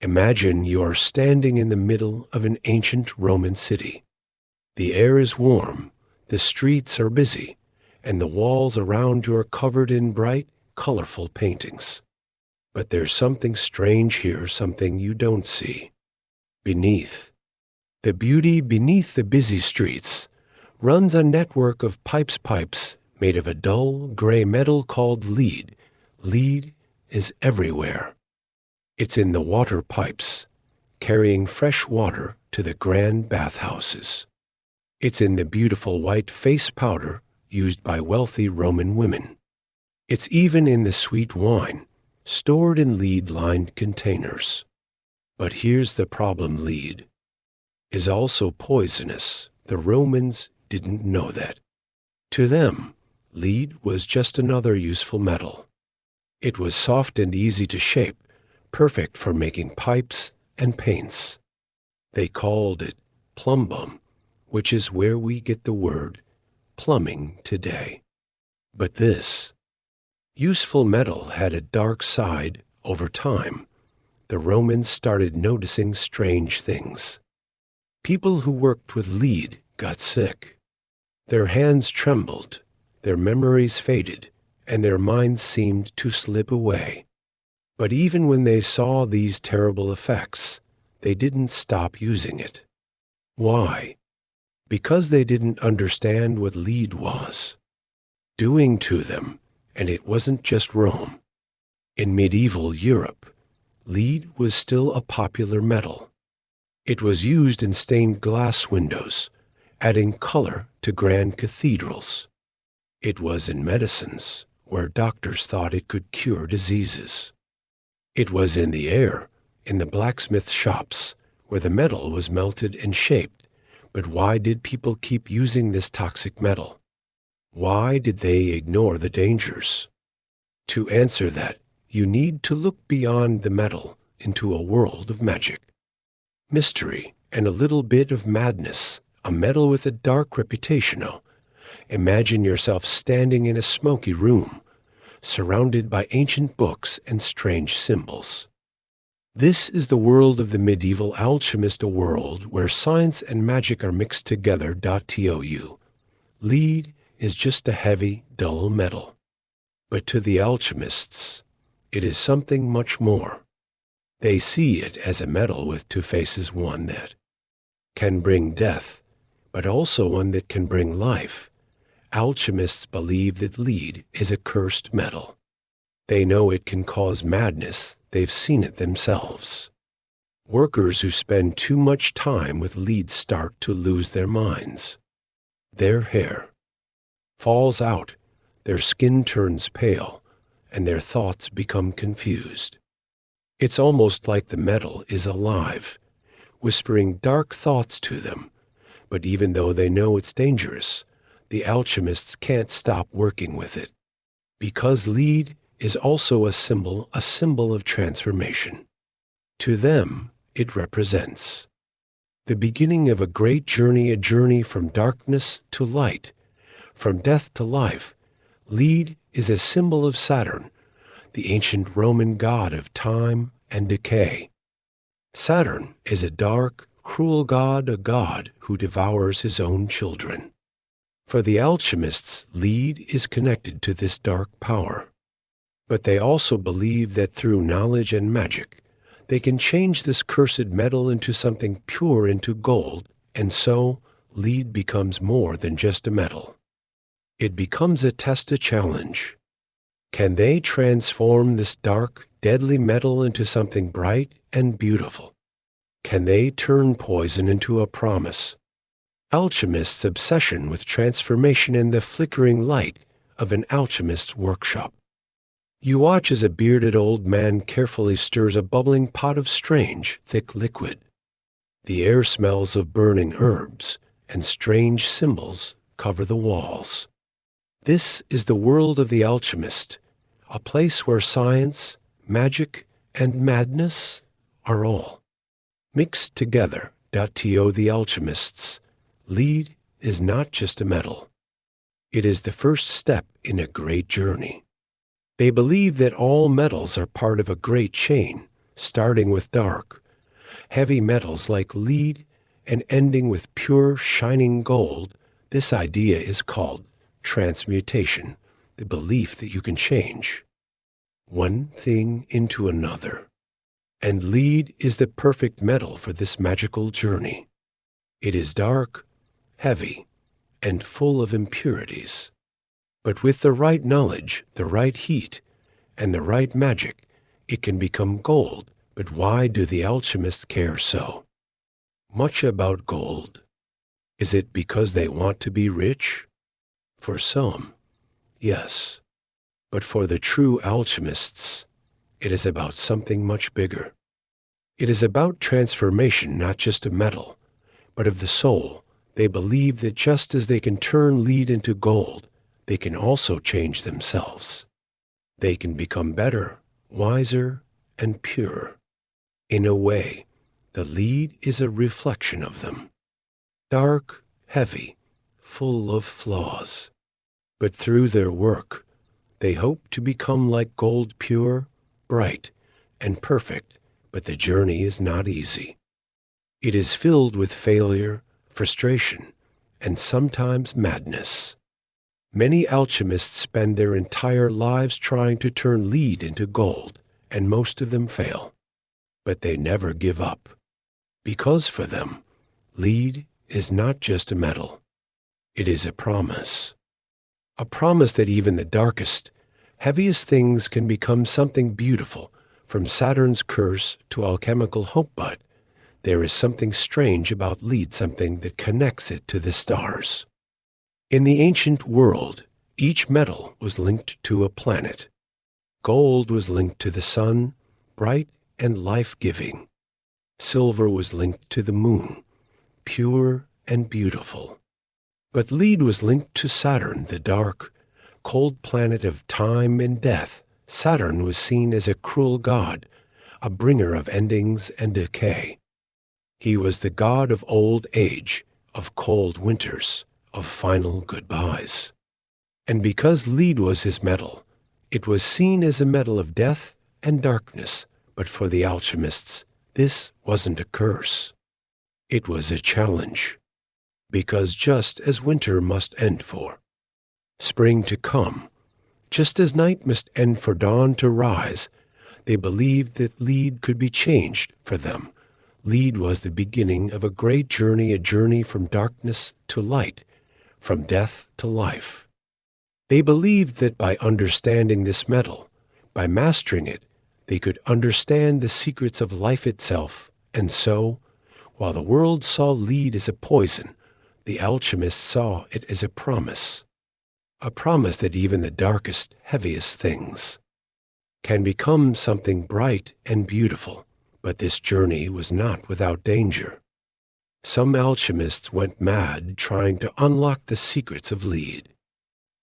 Imagine you are standing in the middle of an ancient Roman city. The air is warm, the streets are busy, and the walls around you are covered in bright, colorful paintings. But there's something strange here, something you don't see. Beneath. The beauty beneath the busy streets runs a network of pipes made of a dull, gray metal called lead. Lead is everywhere. It's in the water pipes, carrying fresh water to the grand bathhouses. It's in the beautiful white face powder used by wealthy Roman women. It's even in the sweet wine, stored in lead-lined containers. But here's the problem: lead is also poisonous. The Romans didn't know that. To them, lead was just another useful metal. It was soft and easy to shape, perfect for making pipes and paints. They called it plumbum, which is where we get the word plumbing today. But this useful metal had a dark side. Over time, the Romans started noticing strange things. People who worked with lead got sick. Their hands trembled, their memories faded, and their minds seemed to slip away. But even when they saw these terrible effects, they didn't stop using it. Why? Because they didn't understand what lead was doing to them, and it wasn't just Rome. In medieval Europe, lead was still a popular metal. It was used in stained glass windows, adding color to grand cathedrals. It was in medicines, where doctors thought it could cure diseases. It was in the air, in the blacksmith shops, where the metal was melted and shaped. But why did people keep using this toxic metal? Why did they ignore the dangers? To answer that, you need to look beyond the metal into a world of magic, mystery, and a little bit of madness, a metal with a dark reputation. Imagine yourself standing in a smoky room, surrounded by ancient books and strange symbols. This is the world of the medieval alchemist, a world where science and magic are mixed together. Lead is just a heavy, dull metal. But to the alchemists, it is something much more. They see it as a metal with two faces, one that can bring death, but also one that can bring life. Alchemists believe that lead is a cursed metal. They know it can cause madness. They've seen it themselves. Workers who spend too much time with lead start to lose their minds. Their hair falls out, their skin turns pale, and their thoughts become confused. It's almost like the metal is alive, whispering dark thoughts to them. But even though they know it's dangerous, the alchemists can't stop working with it. Because lead is also a symbol of transformation. To them, it represents the beginning of a great journey, a journey from darkness to light, from death to life. Lead is a symbol of Saturn, the ancient Roman god of time and decay. Saturn is a dark, cruel god, a god who devours his own children. For the alchemists, lead is connected to this dark power. But they also believe that through knowledge and magic, they can change this cursed metal into something pure, into gold, and so lead becomes more than just a metal. It becomes a test, a challenge. Can they transform this dark, deadly metal into something bright and beautiful? Can they turn poison into a promise? Alchemists' obsession with transformation in the flickering light of an alchemist's workshop. You watch as a bearded old man carefully stirs a bubbling pot of strange, thick liquid. The air smells of burning herbs, and strange symbols cover the walls. This is the world of the alchemist, a place where science, magic, and madness are all mixed together. The alchemists. Lead is not just a metal. It is the first step in a great journey. They believe that all metals are part of a great chain, starting with dark, heavy metals like lead and ending with pure, shining gold. This idea is called transmutation, the belief that you can change one thing into another. And lead is the perfect metal for this magical journey. It is dark, heavy, and full of impurities. But with the right knowledge, the right heat, and the right magic, it can become gold. But why do the alchemists care so much about gold? Is it because they want to be rich? For some, yes. But for the true alchemists, it is about something much bigger. It is about transformation, not just of metal, but of the soul. They believe that just as they can turn lead into gold, they can also change themselves. They can become better, wiser, and pure. In a way, the lead is a reflection of them. Dark, heavy, full of flaws. But through their work, they hope to become like gold, pure, bright, and perfect. But the journey is not easy. It is filled with failure, frustration, and sometimes madness. Many alchemists spend their entire lives trying to turn lead into gold, and most of them fail. But they never give up, because for them, lead is not just a metal. It is a promise. A promise that even the darkest, heaviest things can become something beautiful. From Saturn's curse to alchemical hope, but there is something strange about lead, something that connects it to the stars. In the ancient world, each metal was linked to a planet. Gold was linked to the sun, bright and life-giving. Silver was linked to the moon, pure and beautiful. But lead was linked to Saturn, the dark, cold planet of time and death. Saturn was seen as a cruel god, a bringer of endings and decay. He was the god of old age, of cold winters, of final goodbyes. And because lead was his metal, it was seen as a metal of death and darkness. But for the alchemists, this wasn't a curse. It was a challenge. Because just as winter must end for spring to come, just as night must end for dawn to rise, they believed that lead could be changed for them. Lead was the beginning of a great journey, a journey from darkness to light, from death to life. They believed that by understanding this metal, by mastering it, they could understand the secrets of life itself. And so, while the world saw lead as a poison, the alchemists saw it as a promise that even the darkest, heaviest things can become something bright and beautiful. But this journey was not without danger. Some alchemists went mad trying to unlock the secrets of lead.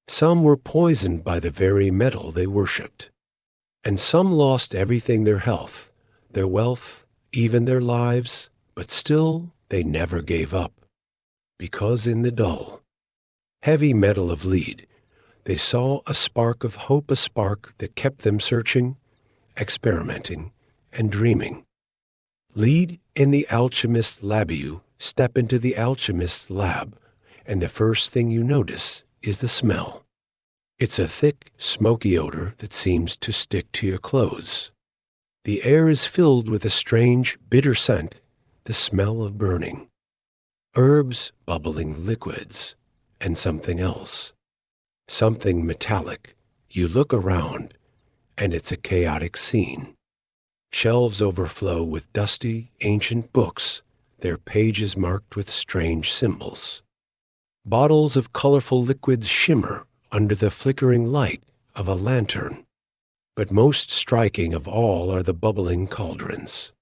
Some were poisoned by the very metal they worshipped. And some lost everything, their health, their wealth, even their lives. But still, they never gave up. Because in the dull, heavy metal of lead, they saw a spark of hope, a spark that kept them searching, experimenting, and dreaming. Lead in the alchemist's lab. You step into the alchemist's lab, and the first thing you notice is the smell. It's a thick, smoky odor that seems to stick to your clothes. The air is filled with a strange, bitter scent, the smell of burning. Herbs, bubbling liquids, and something else. Something metallic. You look around, and it's a chaotic scene. Shelves overflow with dusty, ancient books, their pages marked with strange symbols. Bottles of colorful liquids shimmer under the flickering light of a lantern. But most striking of all are the bubbling cauldrons.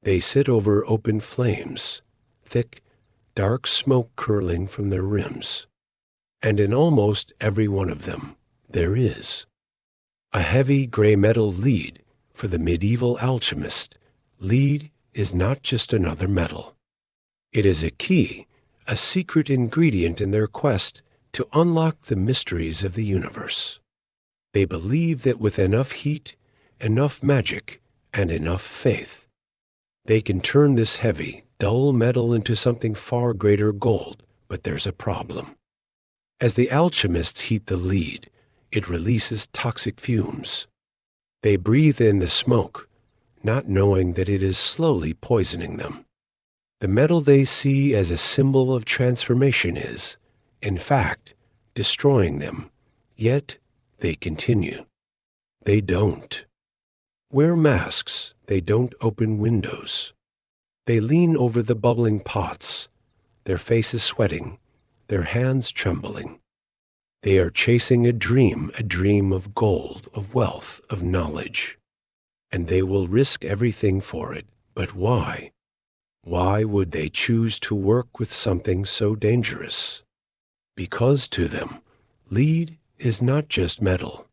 They sit over open flames, thick, dark smoke curling from their rims. And in almost every one of them, there is a heavy gray metal lead. For the medieval alchemist, lead is not just another metal. It is a key, a secret ingredient in their quest to unlock the mysteries of the universe. They believe that with enough heat, enough magic, and enough faith. They can turn this heavy, dull metal into something far greater gold, but there's a problem. As the alchemists heat the lead, it releases toxic fumes. They breathe in the smoke, not knowing that it is slowly poisoning them. The metal they see as a symbol of transformation is, in fact, destroying them, yet they continue. They don't wear masks, they don't open windows. They lean over the bubbling pots, their faces sweating, their hands trembling. They are chasing a dream of gold, of wealth, of knowledge. And they will risk everything for it. But why? Why would they choose to work with something so dangerous? Because to them, lead is not just metal.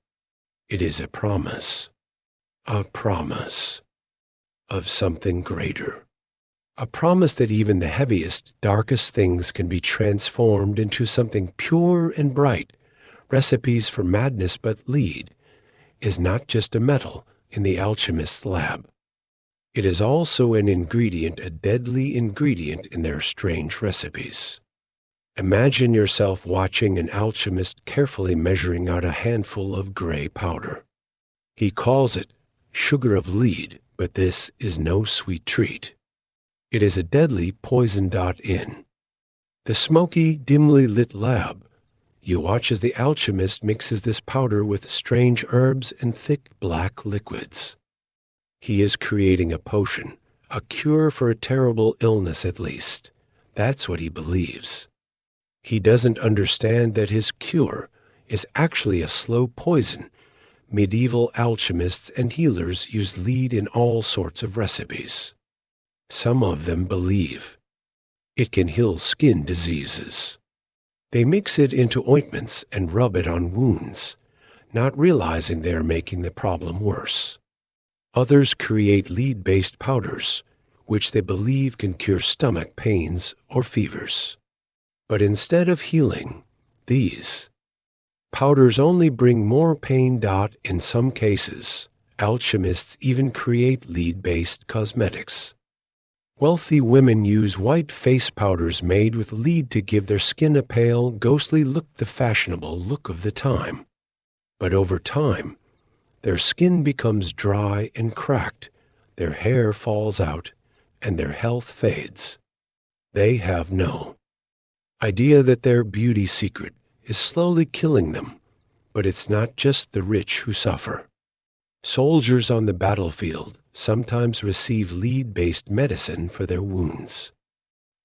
It is a promise of something greater. A promise that even the heaviest, darkest things can be transformed into something pure and bright. Recipes for madness, but lead is not just a metal in the alchemist's lab. It is also an ingredient, a deadly ingredient in their strange recipes. Imagine yourself watching an alchemist carefully measuring out a handful of gray powder. He calls it sugar of lead, but this is no sweet treat. It is a deadly poison. In the smoky, dimly lit lab, you watch as the alchemist mixes this powder with strange herbs and thick black liquids. He is creating a potion, a cure for a terrible illness at least. That's what he believes. He doesn't understand that his cure is actually a slow poison. Medieval alchemists and healers use lead in all sorts of recipes. Some of them believe it can heal skin diseases. They mix it into ointments and rub it on wounds, not realizing they are making the problem worse. Others create lead-based powders, which they believe can cure stomach pains or fevers. But instead of healing, these powders only bring more pain. In some cases, alchemists even create lead-based cosmetics. Wealthy women use white face powders made with lead to give their skin a pale, ghostly look, the fashionable look of the time. But over time, their skin becomes dry and cracked, their hair falls out, and their health fades. They have no idea that their beauty secret is slowly killing them, but it's not just the rich who suffer. Soldiers on the battlefield sometimes receive lead-based medicine for their wounds.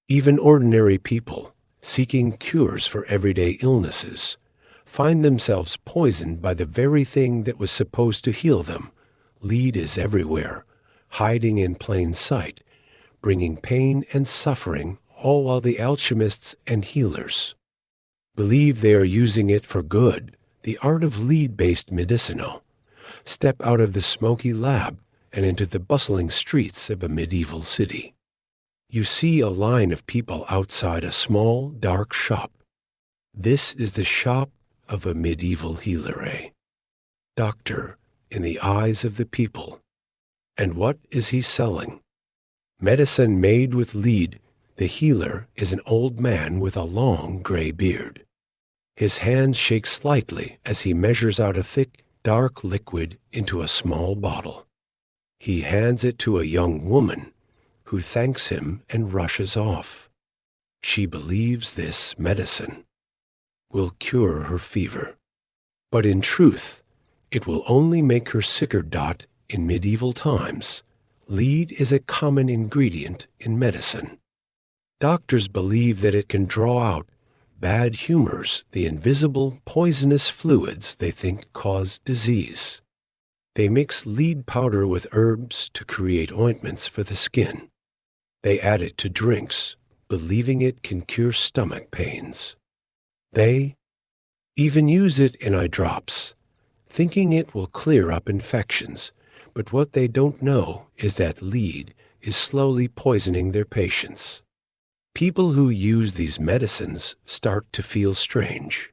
Even ordinary people, seeking cures for everyday illnesses, find themselves poisoned by the very thing that was supposed to heal them. Lead is everywhere, hiding in plain sight, bringing pain and suffering, all while the alchemists and healers believe they are using it for good. The art of lead-based medicinal. Step out of the smoky lab and into the bustling streets of a medieval city. You see a line of people outside a small, dark shop. This is the shop of a medieval healer, a doctor in the eyes of the people. And what is he selling? Medicine made with lead. The healer is an old man with a long gray beard. His hands shake slightly as he measures out a thick, dark liquid into a small bottle. He hands it to a young woman, who thanks him and rushes off. She believes this medicine will cure her fever. But in truth, it will only make her sicker. In medieval times, lead is a common ingredient in medicine. Doctors believe that it can draw out bad humors, the invisible, poisonous fluids they think cause disease. They mix lead powder with herbs to create ointments for the skin. They add it to drinks, believing it can cure stomach pains. They even use it in eye drops, thinking it will clear up infections. But what they don't know is that lead is slowly poisoning their patients. People who use these medicines start to feel strange.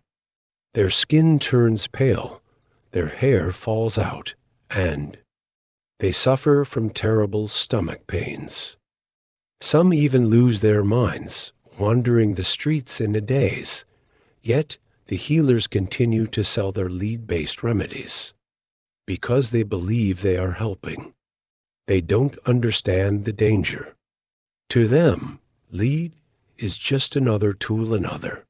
Their skin turns pale, their hair falls out, and They suffer from terrible stomach pains. Some even lose their minds, wandering the streets in a daze. Yet, the healers continue to sell their lead-based remedies because they believe they are helping. They don't understand the danger. To them, lead is just another tool, another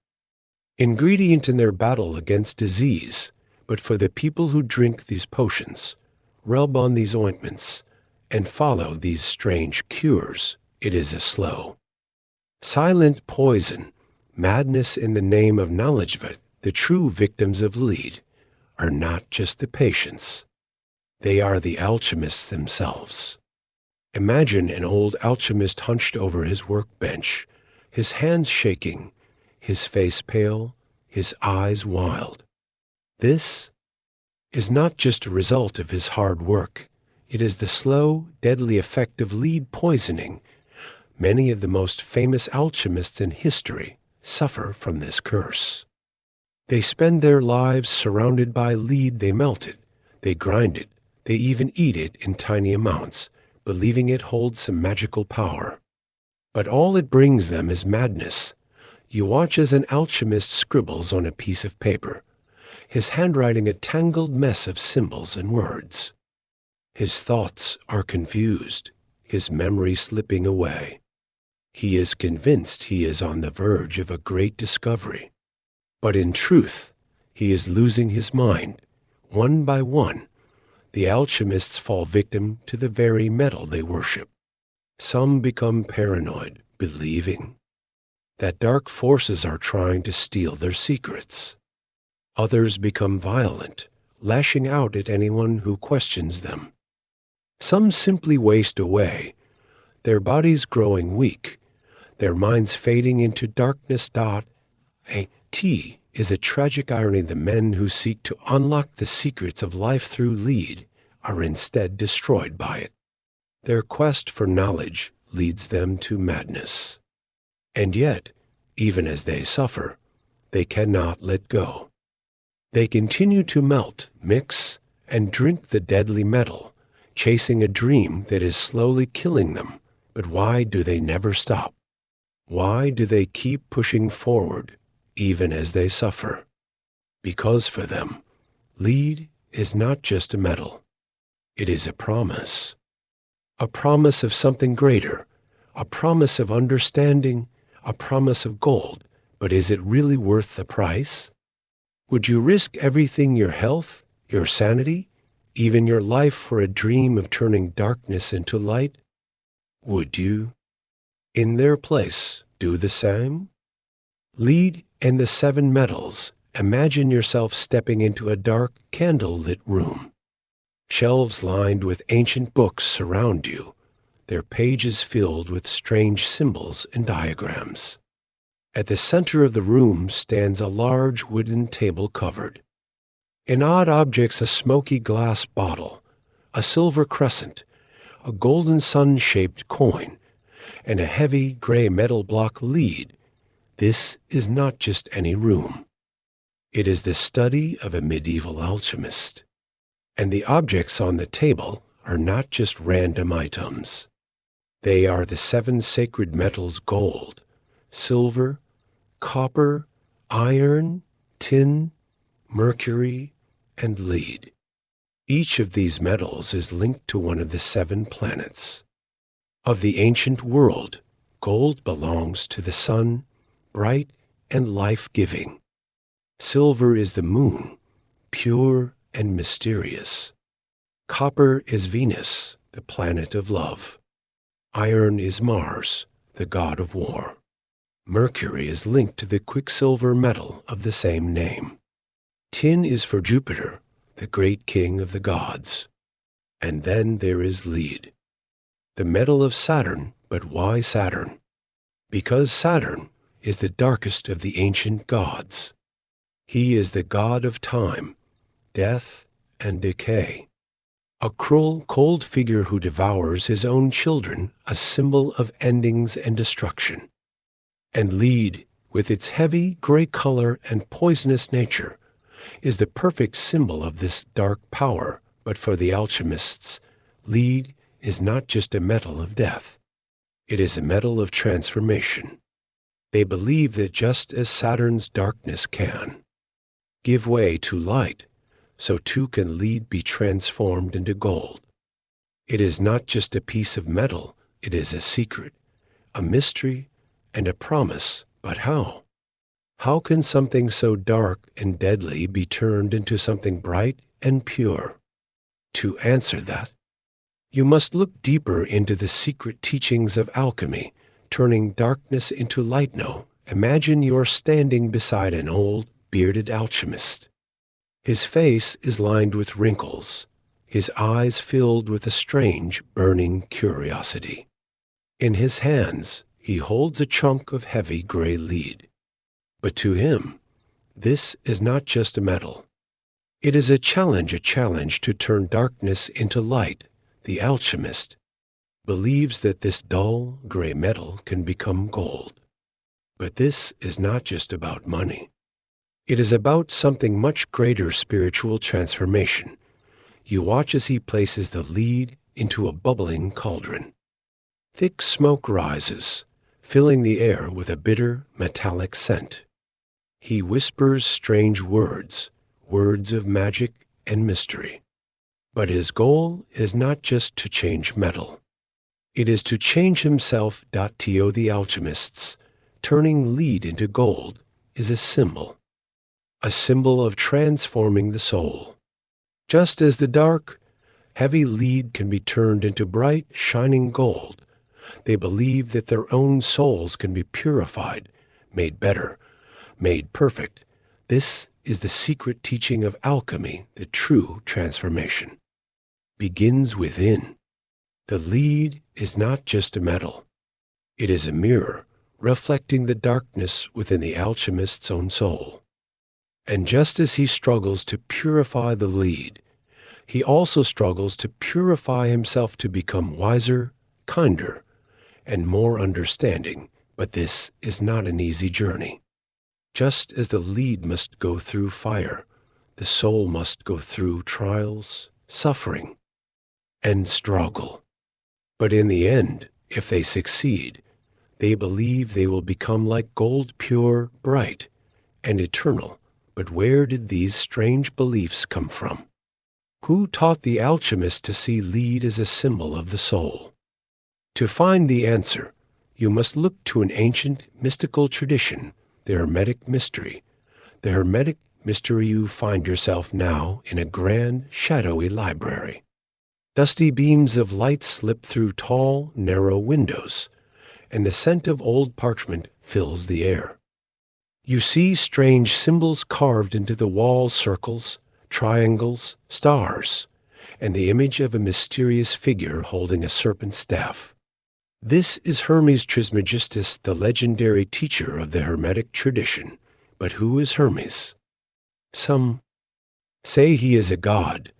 ingredient in their battle against disease. But for the people who drink these potions, rub on these ointments, and follow these strange cures, it is a slow, silent poison, madness in the name of knowledge. But the true victims of lead are not just the patients. They are the alchemists themselves. Imagine an old alchemist hunched over his workbench, his hands shaking, his face pale, his eyes wild. This is not just a result of his hard work. It is the slow, deadly effect of lead poisoning. Many of the most famous alchemists in history suffer from this curse. They spend their lives surrounded by lead they melted, they grind it, they even eat it in tiny amounts, believing it holds some magical power. But all it brings them is madness. You watch as an alchemist scribbles on a piece of paper, his handwriting a tangled mess of symbols and words. His thoughts are confused, his memory slipping away. He is convinced he is on the verge of a great discovery. But in truth, he is losing his mind. One by one, the alchemists fall victim to the very metal they worship. Some become paranoid, believing that dark forces are trying to steal their secrets. Others become violent, lashing out at anyone who questions them. Some simply waste away, their bodies growing weak, their minds fading into darkness. T is a tragic irony. The men who seek to unlock the secrets of life through lead are instead destroyed by it. Their quest for knowledge leads them to madness. And yet, even as they suffer, they cannot let go. They continue to melt, mix, and drink the deadly metal, chasing a dream that is slowly killing them. But why do they never stop? Why do they keep pushing forward, even as they suffer? Because for them, lead is not just a metal. It is a promise of something greater, a promise of understanding, a promise of gold. But is it really worth the price? Would you risk everything, your health, your sanity, even your life, for a dream of turning darkness into light? Would you, in their place, do the same? Lead and the 7 metals. Imagine yourself stepping into a dark, candle-lit room. Shelves lined with ancient books surround you, their pages filled with strange symbols and diagrams. At the center of the room stands a large wooden table covered in odd objects: a smoky glass bottle, a silver crescent, a golden sun-shaped coin, and a heavy gray metal block lead. This is not just any room. It is the study of a medieval alchemist. And the objects on the table are not just random items. They are the 7 sacred metals: gold, silver, copper, iron, tin, mercury, and lead. Each of these metals is linked to one of the 7 planets of the ancient world. Gold belongs to the sun, bright and life-giving. Silver is the moon, pure and mysterious. Copper is Venus, the planet of love. Iron is Mars, the god of war. Mercury is linked to the quicksilver metal of the same name. Tin is for Jupiter, the great king of the gods. And then there is lead, the metal of Saturn. But why Saturn? Because Saturn is the darkest of the ancient gods. He is the god of time, death, and decay. A cruel, cold figure who devours his own children, a symbol of endings and destruction. And lead, with its heavy gray color and poisonous nature, is the perfect symbol of this dark power. But for the alchemists, lead is not just a metal of death. It is a metal of transformation. They believe that just as Saturn's darkness can give way to light, so too can lead be transformed into gold. It is not just a piece of metal, it is a secret, a mystery, and a promise. But how? How can something so dark and deadly be turned into something bright and pure? To answer that, you must look deeper into the secret teachings of alchemy, turning darkness into light. Now, imagine you're standing beside an old, bearded alchemist. His face is lined with wrinkles, his eyes filled with a strange, burning curiosity. In his hands, he holds a chunk of heavy gray lead. But to him, this is not just a metal. It is a challenge to turn darkness into light. The alchemist believes that this dull, gray metal can become gold. But this is not just about money. It is about something much greater: spiritual transformation. You watch as he places the lead into a bubbling cauldron. Thick smoke rises, filling the air with a bitter, metallic scent. He whispers strange words, words of magic and mystery. But his goal is not just to change metal. It is to change himself. To the alchemists, turning lead into gold is a symbol of transforming the soul. Just as the dark, heavy lead can be turned into bright, shining gold, they believe that their own souls can be purified, made better, made perfect. This is the secret teaching of alchemy. The true transformation begins within. The lead is not just a metal. It is a mirror reflecting the darkness within the alchemist's own soul. And just as he struggles to purify the lead, he also struggles to purify himself to become wiser, kinder, and more understanding. But this is not an easy journey. Just as the lead must go through fire, the soul must go through trials, suffering, and struggle. But in the end, if they succeed, they believe they will become like gold, pure, bright, and eternal. But where did these strange beliefs come from? Who taught the alchemist to see lead as a symbol of the soul? To find the answer, you must look to an ancient mystical tradition, the Hermetic mystery. The Hermetic mystery. You find yourself now in a grand, shadowy library. Dusty beams of light slip through tall, narrow windows, and the scent of old parchment fills the air. You see strange symbols carved into the wall: circles, triangles, stars, and the image of a mysterious figure holding a serpent staff. This is Hermes Trismegistus, the legendary teacher of the Hermetic tradition. But who is Hermes? Some say he is a god,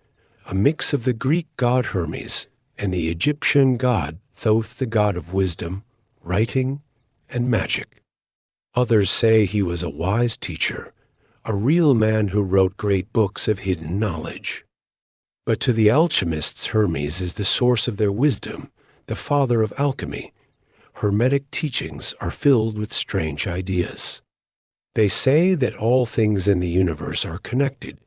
a mix of the Greek god Hermes and the Egyptian god Thoth, the god of wisdom, writing, and magic. Others say he was a wise teacher, a real man who wrote great books of hidden knowledge. But to the alchemists, Hermes is the source of their wisdom, the father of alchemy. Hermetic teachings are filled with strange ideas. They say that all things in the universe are connected,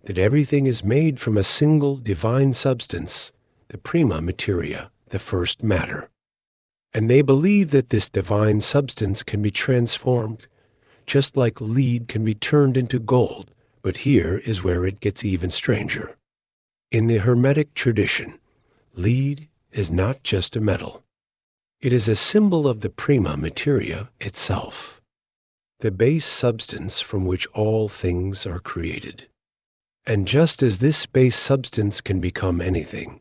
that everything is made from a single divine substance, the prima materia, the first matter. And they believe that this divine substance can be transformed, just like lead can be turned into gold. But here is where it gets even stranger. In the Hermetic tradition, lead is not just a metal. It is a symbol of the prima materia itself, the base substance from which all things are created. And just as this base substance can become anything,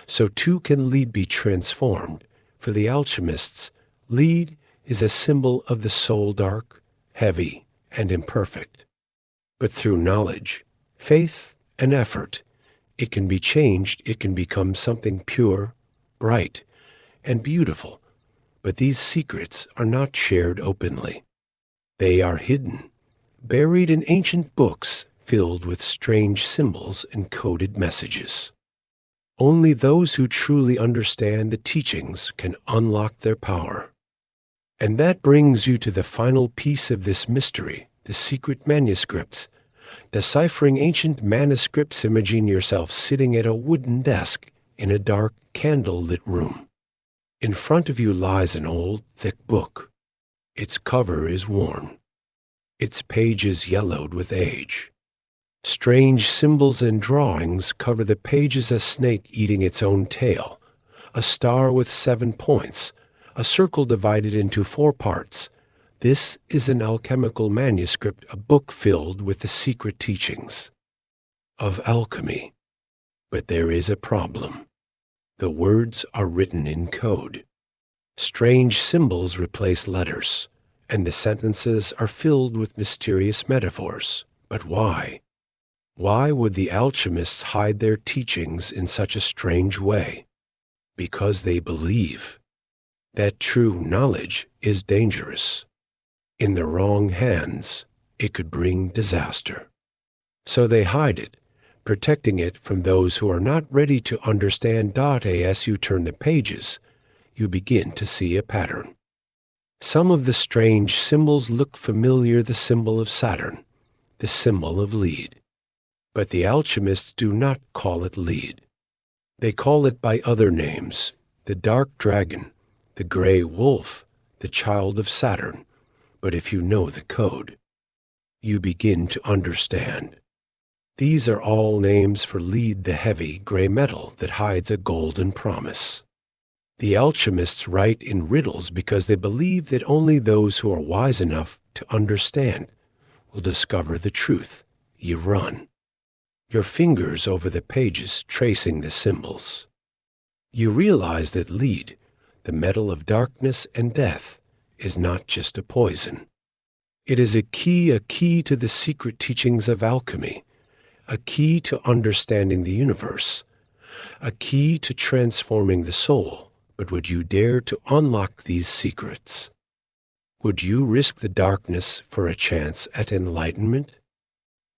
so too can lead be transformed. For the alchemists, lead is a symbol of the soul, dark, heavy, and imperfect. But through knowledge, faith, and effort, it can be changed. It can become something pure, bright, and beautiful. But these secrets are not shared openly. They are hidden, buried in ancient books filled with strange symbols and coded messages. Only those who truly understand the teachings can unlock their power. And that brings you to the final piece of this mystery, the secret manuscripts. Deciphering ancient manuscripts, imagine yourself sitting at a wooden desk in a dark, candle-lit room. In front of you lies an old, thick book. Its cover is worn. Its pages yellowed with age. Strange symbols and drawings cover the pages: a snake eating its own tail, a star with 7 points, a circle divided into 4 parts. This is an alchemical manuscript, a book filled with the secret teachings of alchemy. But there is a problem. The words are written in code. Strange symbols replace letters, and the sentences are filled with mysterious metaphors. But why? Why would the alchemists hide their teachings in such a strange way? Because they believe that true knowledge is dangerous. In the wrong hands, it could bring disaster. So they hide it, protecting it from those who are not ready to understand. As you turn the pages, you begin to see a pattern. Some of the strange symbols look familiar: the symbol of Saturn, the symbol of lead. But the alchemists do not call it lead. They call it by other names: the dark dragon, the gray wolf, the child of Saturn. But if you know the code, you begin to understand. These are all names for lead, the heavy gray metal that hides a golden promise. The alchemists write in riddles because they believe that only those who are wise enough to understand will discover the truth. You run your fingers over the pages, tracing the symbols. You realize that lead, the metal of darkness and death, is not just a poison. It is a key to the secret teachings of alchemy, a key to understanding the universe, a key to transforming the soul. But would you dare to unlock these secrets? Would you risk the darkness for a chance at enlightenment?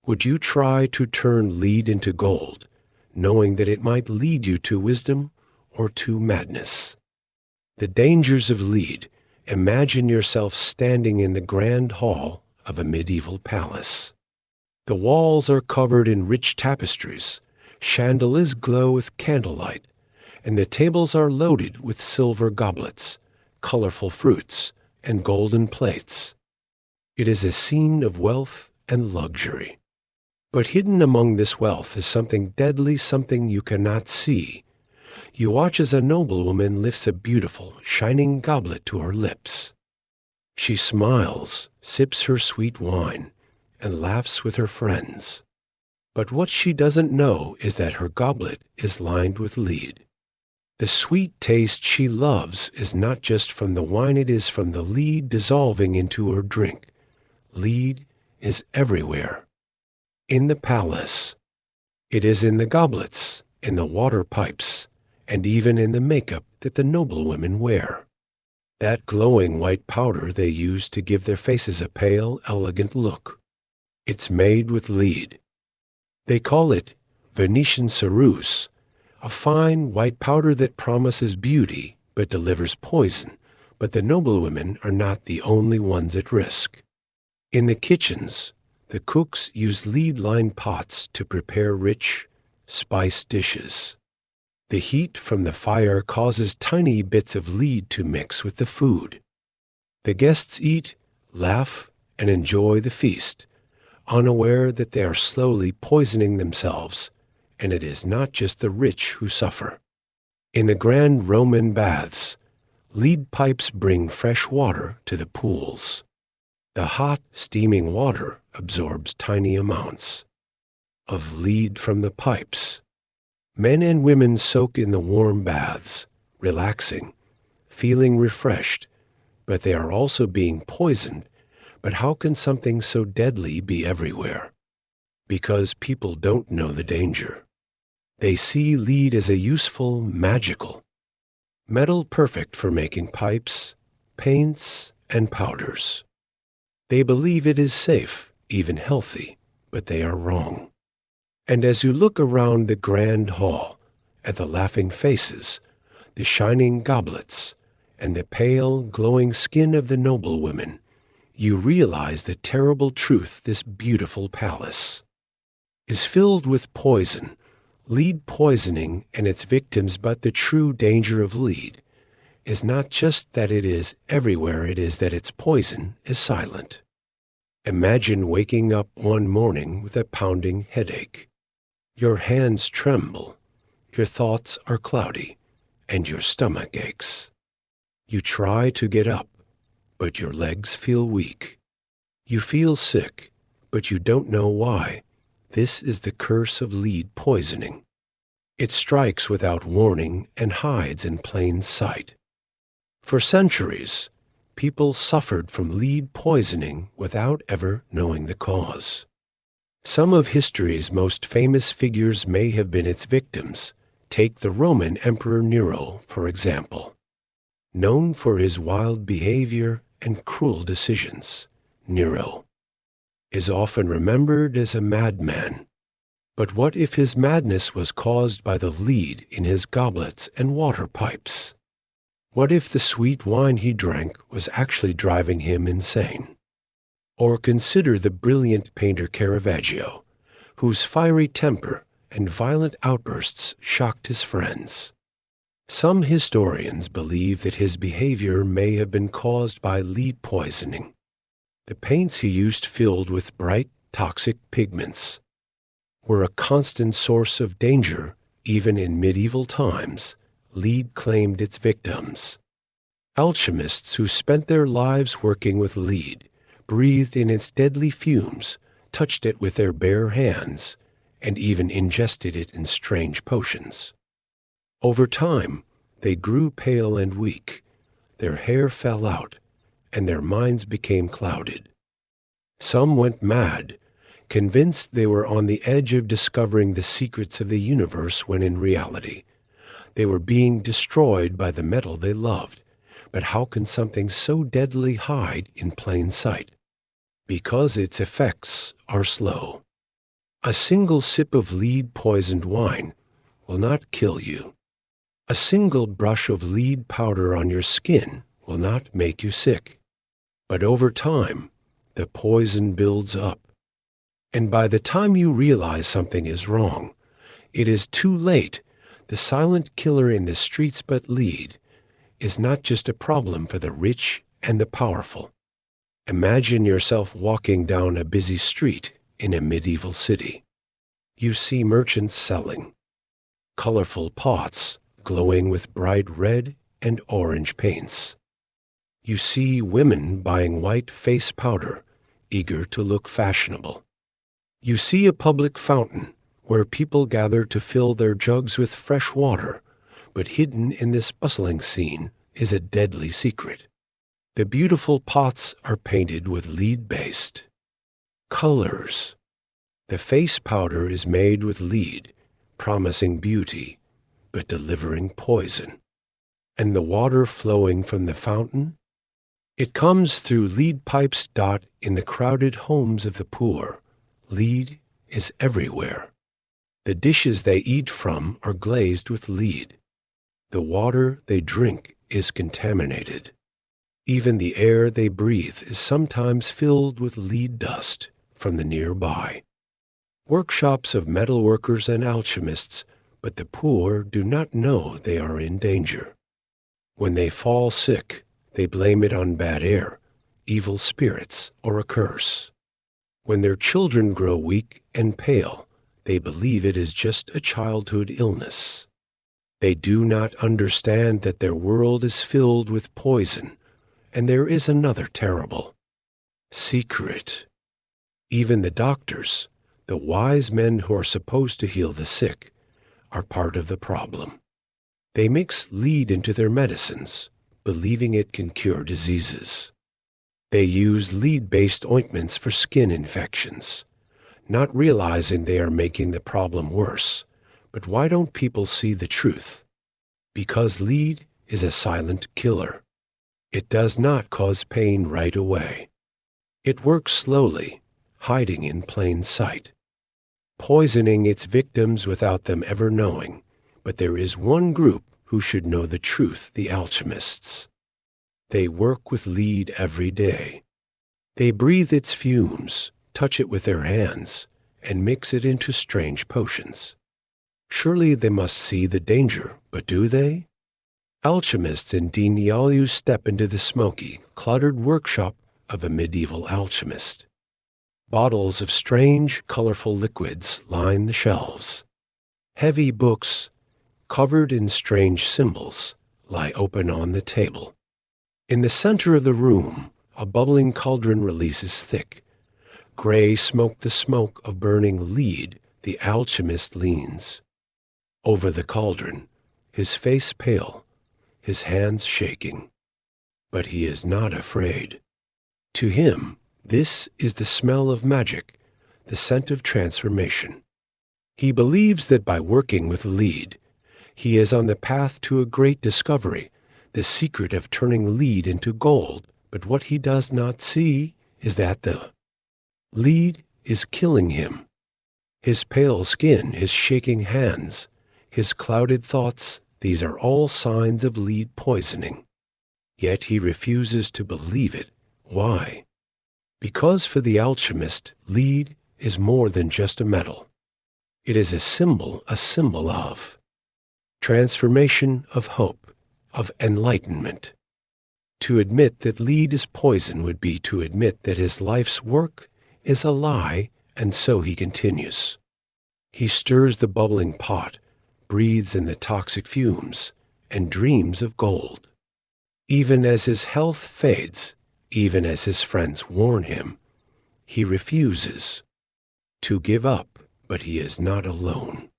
Would you try to turn lead into gold, knowing that it might lead you to wisdom or to madness? The dangers of lead. Imagine yourself standing in the grand hall of a medieval palace. The walls are covered in rich tapestries, chandeliers glow with candlelight, and the tables are loaded with silver goblets, colorful fruits, and golden plates. It is a scene of wealth and luxury. But hidden among this wealth is something deadly, something you cannot see. You watch as a noblewoman lifts a beautiful, shining goblet to her lips. She smiles, sips her sweet wine, and laughs with her friends. But what she doesn't know is that her goblet is lined with lead. The sweet taste she loves is not just from the wine, it is from the lead dissolving into her drink. Lead is everywhere. In the palace. It is in the goblets, in the water pipes, and even in the makeup that the noblewomen wear. That glowing white powder they use to give their faces a pale, elegant look. It's made with lead. They call it Venetian ceruse, a fine white powder that promises beauty but delivers poison. But the noblewomen are not the only ones at risk. In the kitchens, the cooks use lead-lined pots to prepare rich, spiced dishes. The heat from the fire causes tiny bits of lead to mix with the food. The guests eat, laugh, and enjoy the feast, unaware that they are slowly poisoning themselves, and it is not just the rich who suffer. In the grand Roman baths, lead pipes bring fresh water to the pools. The hot, steaming water absorbs tiny amounts of lead from the pipes. Men and women soak in the warm baths, relaxing, feeling refreshed, but they are also being poisoned. But how can something so deadly be everywhere? Because people don't know the danger. They see lead as a useful, magical metal perfect for making pipes, paints, and powders. They believe it is safe, even healthy, but they are wrong. And as you look around the grand hall, at the laughing faces, the shining goblets, and the pale, glowing skin of the noblewomen, you realize the terrible truth. This beautiful palace is filled with poison, lead poisoning and its victims. But the true danger of lead is not just that it is everywhere, it is that its poison is silent. Imagine waking up one morning with a pounding headache. Your hands tremble, your thoughts are cloudy, and your stomach aches. You try to get up, but your legs feel weak. You feel sick, but you don't know why. This is the curse of lead poisoning. It strikes without warning and hides in plain sight. For centuries, people suffered from lead poisoning without ever knowing the cause. Some of history's most famous figures may have been its victims. Take the Roman Emperor Nero, for example. Known for his wild behavior and cruel decisions, Nero is often remembered as a madman. But what if his madness was caused by the lead in his goblets and water pipes? What if the sweet wine he drank was actually driving him insane? Or consider the brilliant painter Caravaggio, whose fiery temper and violent outbursts shocked his friends. Some historians believe that his behavior may have been caused by lead poisoning. The paints he used, filled with bright, toxic pigments, were a constant source of danger. Even in medieval times, lead claimed its victims. Alchemists who spent their lives working with lead breathed in its deadly fumes, touched it with their bare hands, and even ingested it in strange potions. Over time, they grew pale and weak, their hair fell out, and their minds became clouded. Some went mad, convinced they were on the edge of discovering the secrets of the universe, when in reality, they were being destroyed by the metal they loved. But how can something so deadly hide in plain sight? Because its effects are slow. A single sip of lead-poisoned wine will not kill you. A single brush of lead powder on your skin will not make you sick. But over time, the poison builds up. And by the time you realize something is wrong, it is too late. The silent killer in the streets. But lead is not just a problem for the rich and the powerful. Imagine yourself walking down a busy street in a medieval city. You see merchants selling colorful pots glowing with bright red and orange paints. You see women buying white face powder, eager to look fashionable. You see a public fountain where people gather to fill their jugs with fresh water, but hidden in this bustling scene is a deadly secret. The beautiful pots are painted with lead-based colors. The face powder is made with lead, promising beauty, but delivering poison. And the water flowing from the fountain? It comes through lead pipes. In the crowded homes of the poor, lead is everywhere. The dishes they eat from are glazed with lead. The water they drink is contaminated. Even the air they breathe is sometimes filled with lead dust from the nearby workshops of metalworkers and alchemists. But the poor do not know they are in danger. When they fall sick, they blame it on bad air, evil spirits, or a curse. When their children grow weak and pale, they believe it is just a childhood illness. They do not understand that their world is filled with poison, and there is another terrible secret. Even the doctors, the wise men who are supposed to heal the sick, are part of the problem. They mix lead into their medicines, believing it can cure diseases. They use lead-based ointments for skin infections, not realizing they are making the problem worse. But why don't people see the truth? Because lead is a silent killer. It does not cause pain right away. It works slowly, hiding in plain sight, poisoning its victims without them ever knowing. But there is one group who should know the truth, the alchemists. They work with lead every day. They breathe its fumes, touch it with their hands, and mix it into strange potions. Surely they must see the danger, but do they? Alchemists in Dinialu step into the smoky, cluttered workshop of a medieval alchemist. Bottles of strange, colorful liquids line the shelves. Heavy books, covered in strange symbols, lie open on the table. In the center of the room, a bubbling cauldron releases thick, gray smoke, the smoke of burning lead. The alchemist leans over the cauldron, his face pale, his hands shaking. But he is not afraid. To him, this is the smell of magic, the scent of transformation. He believes that by working with lead, he is on the path to a great discovery, the secret of turning lead into gold. But what he does not see is that the lead is killing him. His pale skin, his shaking hands, his clouded thoughts, these are all signs of lead poisoning. Yet he refuses to believe it. Why? Because for the alchemist, lead is more than just a metal. It is a symbol of transformation, of hope, of enlightenment. To admit that lead is poison would be to admit that his life's work is a lie, and so he continues. He stirs the bubbling pot, breathes in the toxic fumes, and dreams of gold. Even as his health fades, even as his friends warn him, he refuses to give up, but he is not alone.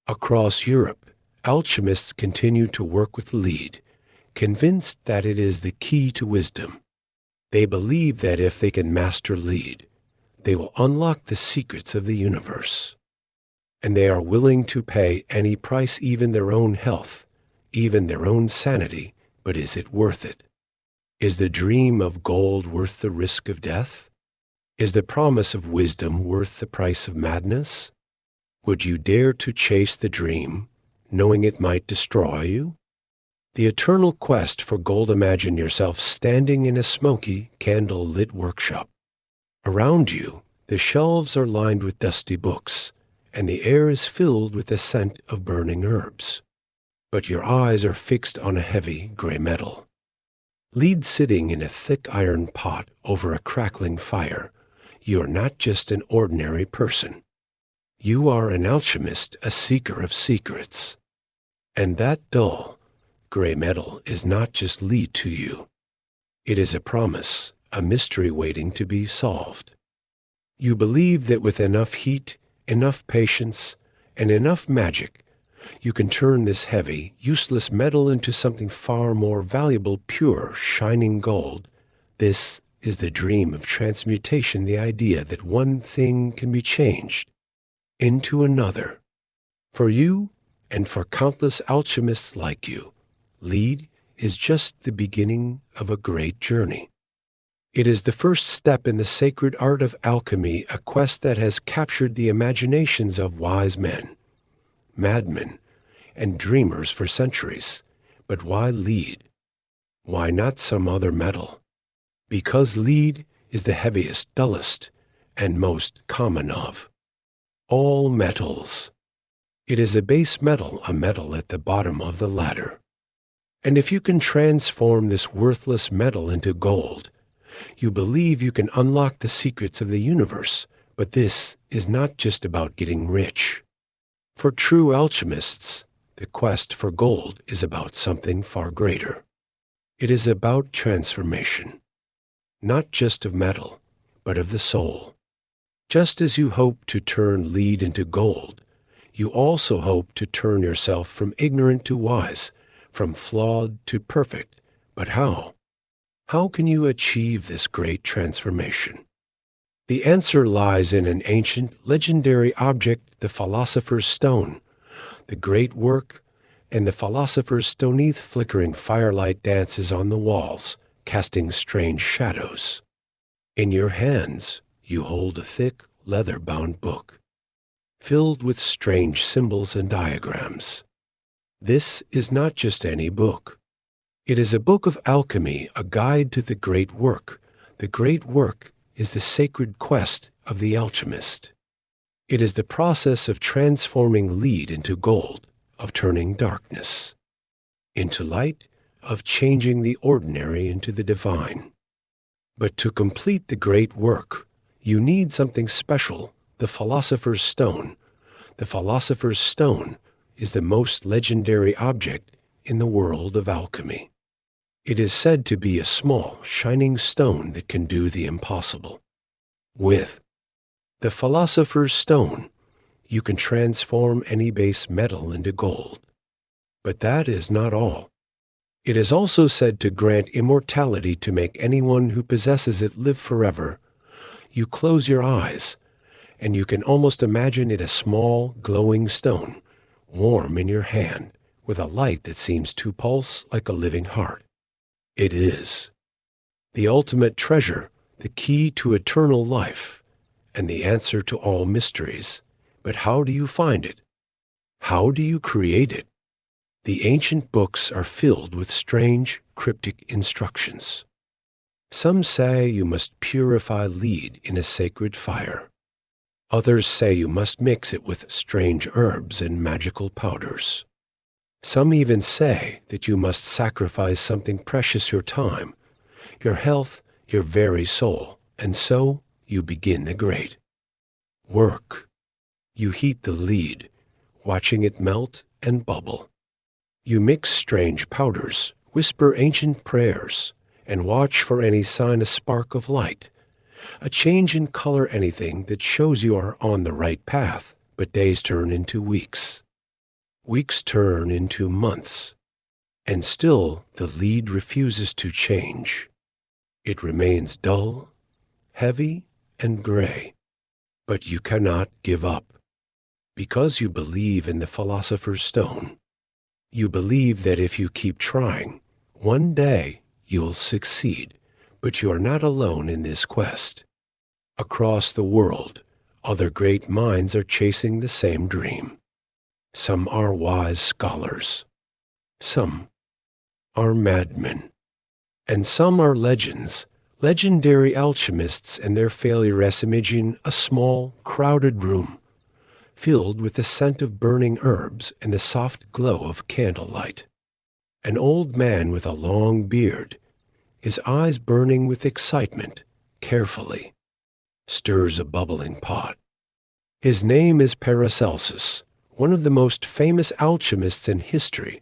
Across Europe, alchemists continue to work with lead, convinced that it is the key to wisdom. They believe that if they can master lead, they will unlock the secrets of the universe. And they are willing to pay any price, even their own health, even their own sanity. But is it worth it? Is the dream of gold worth the risk of death? Is the promise of wisdom worth the price of madness? Would you dare to chase the dream, knowing it might destroy you? The eternal quest for gold. Imagine yourself standing in a smoky, candle-lit workshop. Around you, the shelves are lined with dusty books, and the air is filled with the scent of burning herbs. But your eyes are fixed on a heavy gray metal. Lead sitting in a thick iron pot over a crackling fire. You are not just an ordinary person. You are an alchemist, a seeker of secrets. And that dull, gray metal is not just lead to you. It is a promise, a mystery waiting to be solved. You believe that with enough heat, enough patience, and enough magic, you can turn this heavy, useless metal into something far more valuable, pure, shining gold. This is the dream of transmutation, the idea that one thing can be changed into another. For you, and for countless alchemists like you, lead is just the beginning of a great journey. It is the first step in the sacred art of alchemy, a quest that has captured the imaginations of wise men, madmen, and dreamers for centuries. But why lead? Why not some other metal? Because lead is the heaviest, dullest, and most common of all metals. It is a base metal, a metal at the bottom of the ladder. And if you can transform this worthless metal into gold, you believe you can unlock the secrets of the universe. But this is not just about getting rich. For true alchemists, the quest for gold is about something far greater. It is about transformation, not just of metal, but of the soul. Just as you hope to turn lead into gold, you also hope to turn yourself from ignorant to wise, from flawed to perfect. But how? How can you achieve this great transformation? The answer lies in an ancient, legendary object, the philosopher's stone. The great work, and the philosopher's stone, 'neath flickering firelight, dances on the walls, casting strange shadows. In your hands, you hold a thick, leather-bound book, filled with strange symbols and diagrams. This is not just any book. It is a book of alchemy, a guide to the great work. The great work is the sacred quest of the alchemist. It is the process of transforming lead into gold, of turning darkness into light, of changing the ordinary into the divine. But to complete the great work, you need something special, the philosopher's stone. The philosopher's stone is the most legendary object in the world of alchemy. It is said to be a small, shining stone that can do the impossible. With the philosopher's stone, you can transform any base metal into gold. But that is not all. It is also said to grant immortality, to make anyone who possesses it live forever. You close your eyes, and you can almost imagine it a small, glowing stone, warm in your hand, with a light that seems to pulse like a living heart. It is the ultimate treasure, the key to eternal life, and the answer to all mysteries. But how do you find it? How do you create it? The ancient books are filled with strange, cryptic instructions. Some say you must purify lead in a sacred fire. Others say you must mix it with strange herbs and magical powders. Some even say that you must sacrifice something precious, your time, your health, your very soul, and so you begin the great work. You heat the lead, watching it melt and bubble. You mix strange powders, whisper ancient prayers, and watch for any sign, a spark of light, a change in color, anything that shows you are on the right path. But days turn into weeks. Weeks turn into months. And still the lead refuses to change. It remains dull, heavy, and gray. But you cannot give up. Because you believe in the philosopher's stone. You believe that if you keep trying, one day you'll succeed. But you are not alone in this quest. Across the world, other great minds are chasing the same dream. Some are wise scholars. Some are madmen. And some are legends, legendary alchemists and their failures. Imagine a small, crowded room, filled with the scent of burning herbs and the soft glow of candlelight. An old man with a long beard, his eyes burning with excitement, carefully stirs a bubbling pot. His name is Paracelsus, one of the most famous alchemists in history.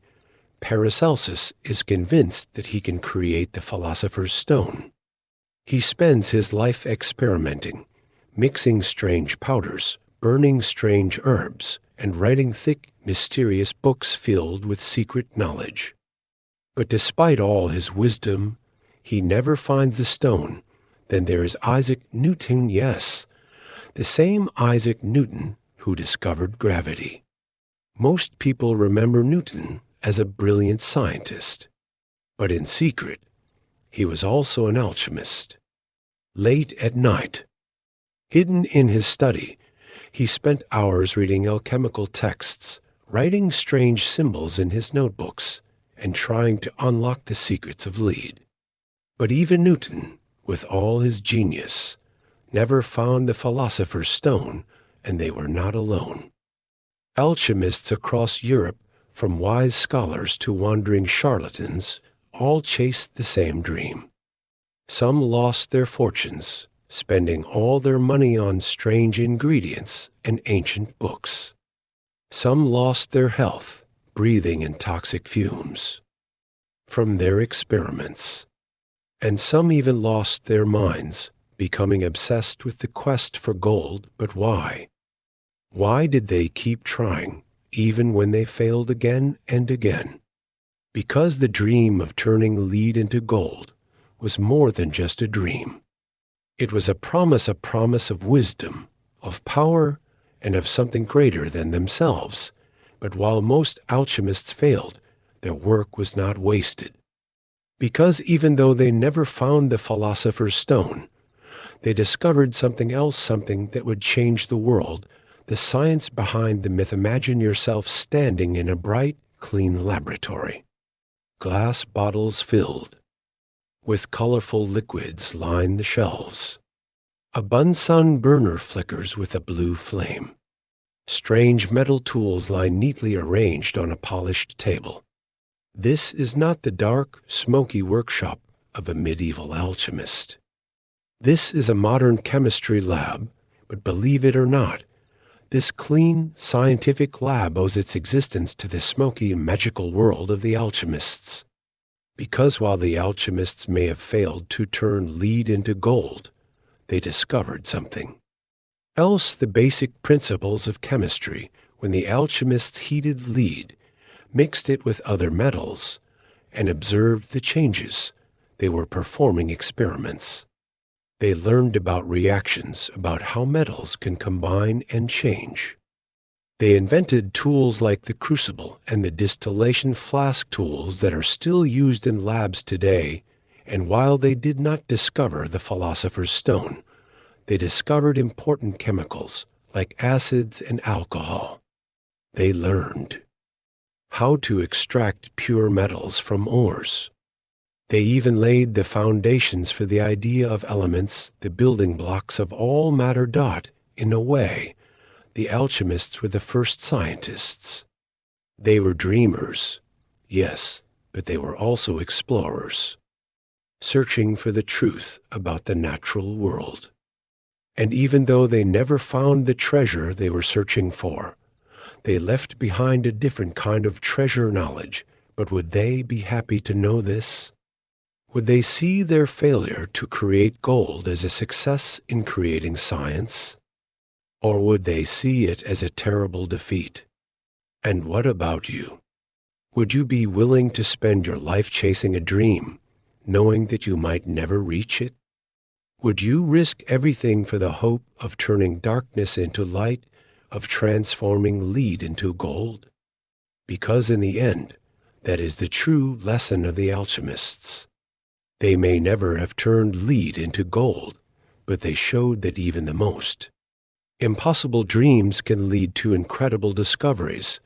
Paracelsus is convinced that he can create the philosopher's stone. He spends his life experimenting, mixing strange powders, burning strange herbs, and writing thick, mysterious books filled with secret knowledge. But despite all his wisdom, he never finds the stone. Then there is Isaac Newton, yes, the same Isaac Newton who discovered gravity. Most people remember Newton as a brilliant scientist, but in secret, he was also an alchemist. Late at night, hidden in his study, he spent hours reading alchemical texts, writing strange symbols in his notebooks, and trying to unlock the secrets of lead. But even Newton, with all his genius, never found the philosopher's stone, and they were not alone. Alchemists across Europe, from wise scholars to wandering charlatans, all chased the same dream. Some lost their fortunes, spending all their money on strange ingredients and ancient books. Some lost their health, breathing in toxic fumes from their experiments. And some even lost their minds, becoming obsessed with the quest for gold. But why? Why did they keep trying, even when they failed again and again? Because the dream of turning lead into gold was more than just a dream. It was a promise of wisdom, of power, and of something greater than themselves. But while most alchemists failed, their work was not wasted. Because even though they never found the philosopher's stone, they discovered something else, something that would change the world, the science behind the myth. Imagine yourself standing in a bright, clean laboratory. Glass bottles filled with colorful liquids line the shelves. A Bunsen burner flickers with a blue flame. Strange metal tools lie neatly arranged on a polished table. This is not the dark, smoky workshop of a medieval alchemist. This is a modern chemistry lab, but believe it or not, this clean, scientific lab owes its existence to the smoky and magical world of the alchemists. Because while the alchemists may have failed to turn lead into gold, they discovered something else: the basic principles of chemistry. When the alchemists heated lead, mixed it with other metals, and observed the changes, they were performing experiments. They learned about reactions, about how metals can combine and change. They invented tools like the crucible and the distillation flask, tools that are still used in labs today. And while they did not discover the philosopher's stone, they discovered important chemicals like acids and alcohol. They learned how to extract pure metals from ores. They even laid the foundations for the idea of elements, the building blocks of all matter. In a way, the alchemists were the first scientists. They were dreamers, yes, but they were also explorers, searching for the truth about the natural world. And even though they never found the treasure they were searching for, they left behind a different kind of treasure knowledge. But would they be happy to know this? Would they see their failure to create gold as a success in creating science? Or would they see it as a terrible defeat? And what about you? Would you be willing to spend your life chasing a dream, knowing that you might never reach it? Would you risk everything for the hope of turning darkness into light, of transforming lead into gold? Because in the end, that is the true lesson of the alchemists. They may never have turned lead into gold, but they showed that even the most impossible dreams can lead to incredible discoveries.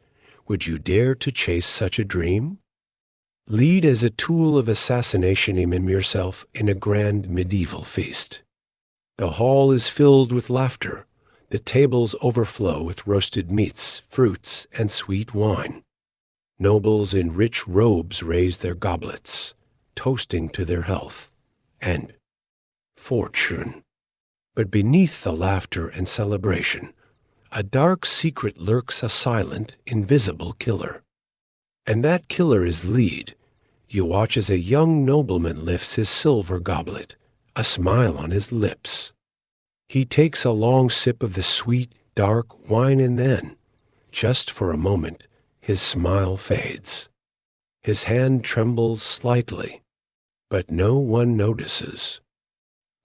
Would you dare to chase such a dream? Lead as a tool of assassination. Imagine yourself in a grand medieval feast. The hall is filled with laughter. The tables overflow with roasted meats, fruits, and sweet wine. Nobles in rich robes raise their goblets, toasting to their health and fortune. But beneath the laughter and celebration, a dark secret lurks: a silent, invisible killer. And that killer is lead. You watch as a young nobleman lifts his silver goblet, a smile on his lips. He takes a long sip of the sweet, dark wine, and then, just for a moment, his smile fades. His hand trembles slightly, but no one notices.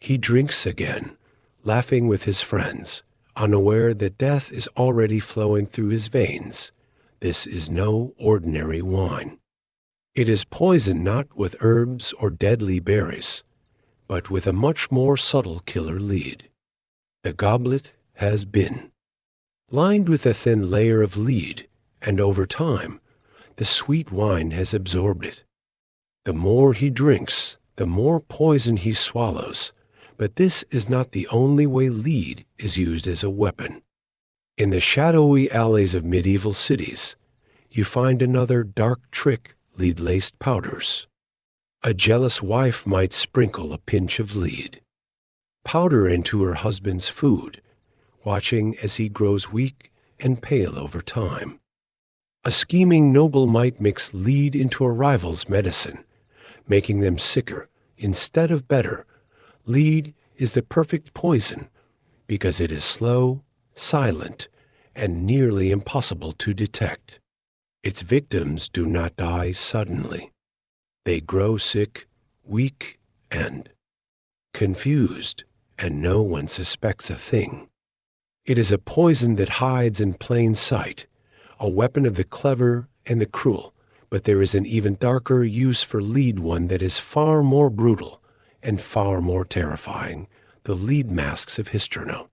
He drinks again, laughing with his friends, unaware that death is already flowing through his veins. This is no ordinary wine. It is poisoned not with herbs or deadly berries, but with a much more subtle killer lead. The goblet has been lined with a thin layer of lead, and over time, the sweet wine has absorbed it. The more he drinks, the more poison he swallows. But this is not the only way lead is used as a weapon. In the shadowy alleys of medieval cities, you find another dark trick: lead-laced powders. A jealous wife might sprinkle a pinch of lead powder into her husband's food, watching as he grows weak and pale over time. A scheming noble might mix lead into a rival's medicine, making them sicker instead of better. Lead is the perfect poison because it is slow, silent, and nearly impossible to detect. Its victims do not die suddenly. They grow sick, weak, and confused, and no one suspects a thing. It is a poison that hides in plain sight, a weapon of the clever and the cruel. But there is an even darker use for lead, one that is far more brutal and far more terrifying: the lead masks of Histerno.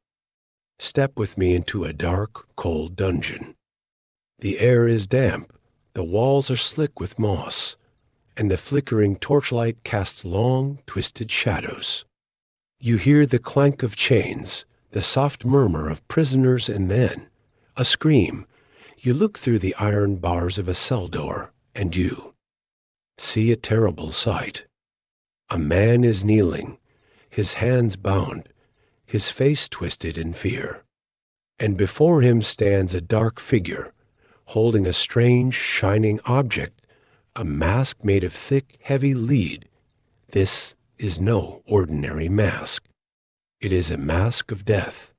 Step with me into a dark, cold dungeon. The air is damp, The walls are slick with moss, and the flickering torchlight casts long, twisted shadows. You hear the clank of chains, the soft murmur of prisoners, and then a scream. You look through the iron bars of a cell door, and you see a terrible sight. A man is kneeling, his hands bound, his face twisted in fear. And before him stands a dark figure, holding a strange, shining object, a mask made of thick, heavy lead. This is no ordinary mask. It is a mask of death.